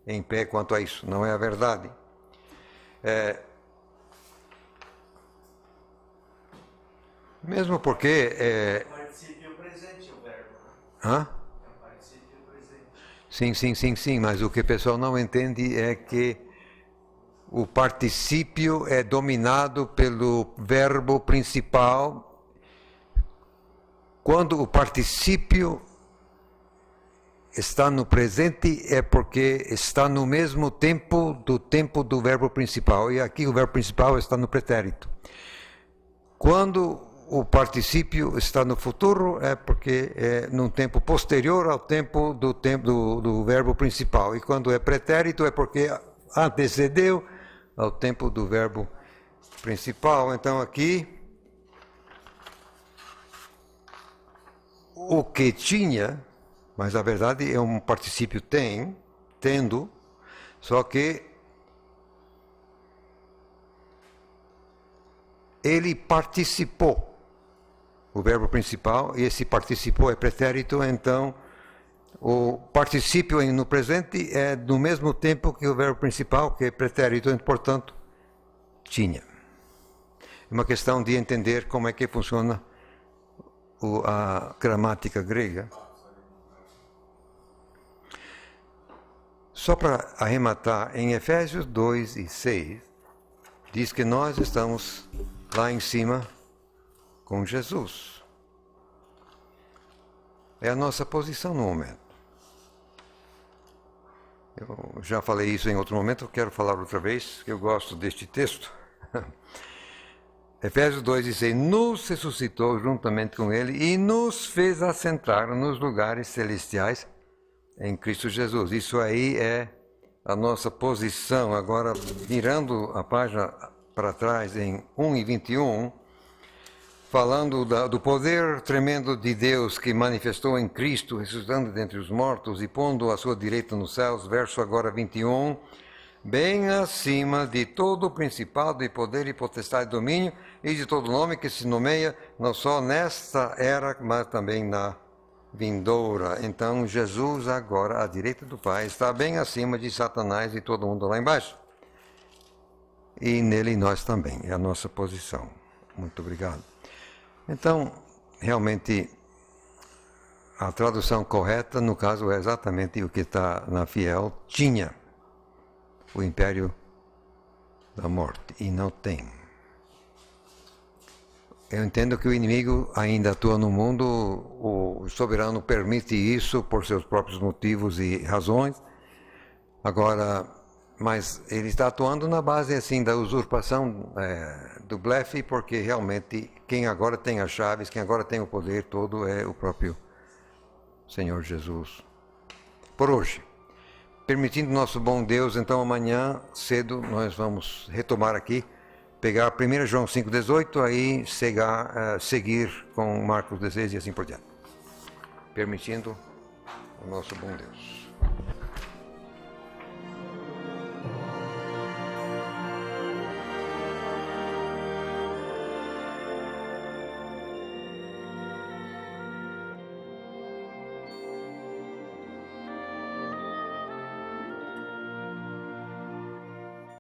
em pé quanto a isso. Não é a verdade. Mesmo porque... Particípio presente o verbo. Hã? É o particípio presente. Sim, mas o que o pessoal não entende é que o particípio é dominado pelo verbo principal. Quando o particípio está no presente é porque está no mesmo tempo do verbo principal. E aqui o verbo principal está no pretérito. Quando o particípio está no futuro é porque é num tempo posterior ao tempo do verbo principal. E quando é pretérito é porque antecedeu ao tempo do verbo principal. Então aqui o que tinha, mas na verdade é um particípio tem, tendo, só que ele participou, o verbo principal, e esse participou é pretérito, então o particípio no presente é no mesmo tempo que o verbo principal, que é pretérito, portanto, tinha. É uma questão de entender como é que funciona a gramática grega. Só para arrematar, em Efésios 2 e 6, diz que nós estamos lá em cima com Jesus. É a nossa posição no momento. Eu já falei isso em outro momento, eu quero falar outra vez, que eu gosto deste texto. Efésios 2 e 6, nos ressuscitou juntamente com ele e nos fez assentar nos lugares celestiais em Cristo Jesus. Isso aí é a nossa posição. Agora, virando a página para trás em 1 e 21, falando do poder tremendo de Deus que manifestou em Cristo, ressuscitando dentre os mortos e pondo à sua direita nos céus, verso agora 21, bem acima de todo o principado e poder e potestade e domínio e de todo nome que se nomeia, não só nesta era, mas também na vindoura. Então, Jesus agora, à direita do Pai, está bem acima de Satanás e todo mundo lá embaixo. E nele nós também, é a nossa posição. Muito obrigado. Então, realmente, a tradução correta, no caso, é exatamente o que está na Fiel, tinha o império da morte, e não tem. Eu entendo que o inimigo ainda atua no mundo, o soberano permite isso por seus próprios motivos e razões. Agora, mas ele está atuando na base assim da usurpação do blefe, porque realmente quem agora tem as chaves, quem agora tem o poder todo é o próprio Senhor Jesus. Por hoje. Permitindo nosso bom Deus, então amanhã cedo nós vamos retomar aqui, pegar 1 João 5,18, aí seguir com Marcos 16 e assim por diante. Permitindo o nosso bom Deus.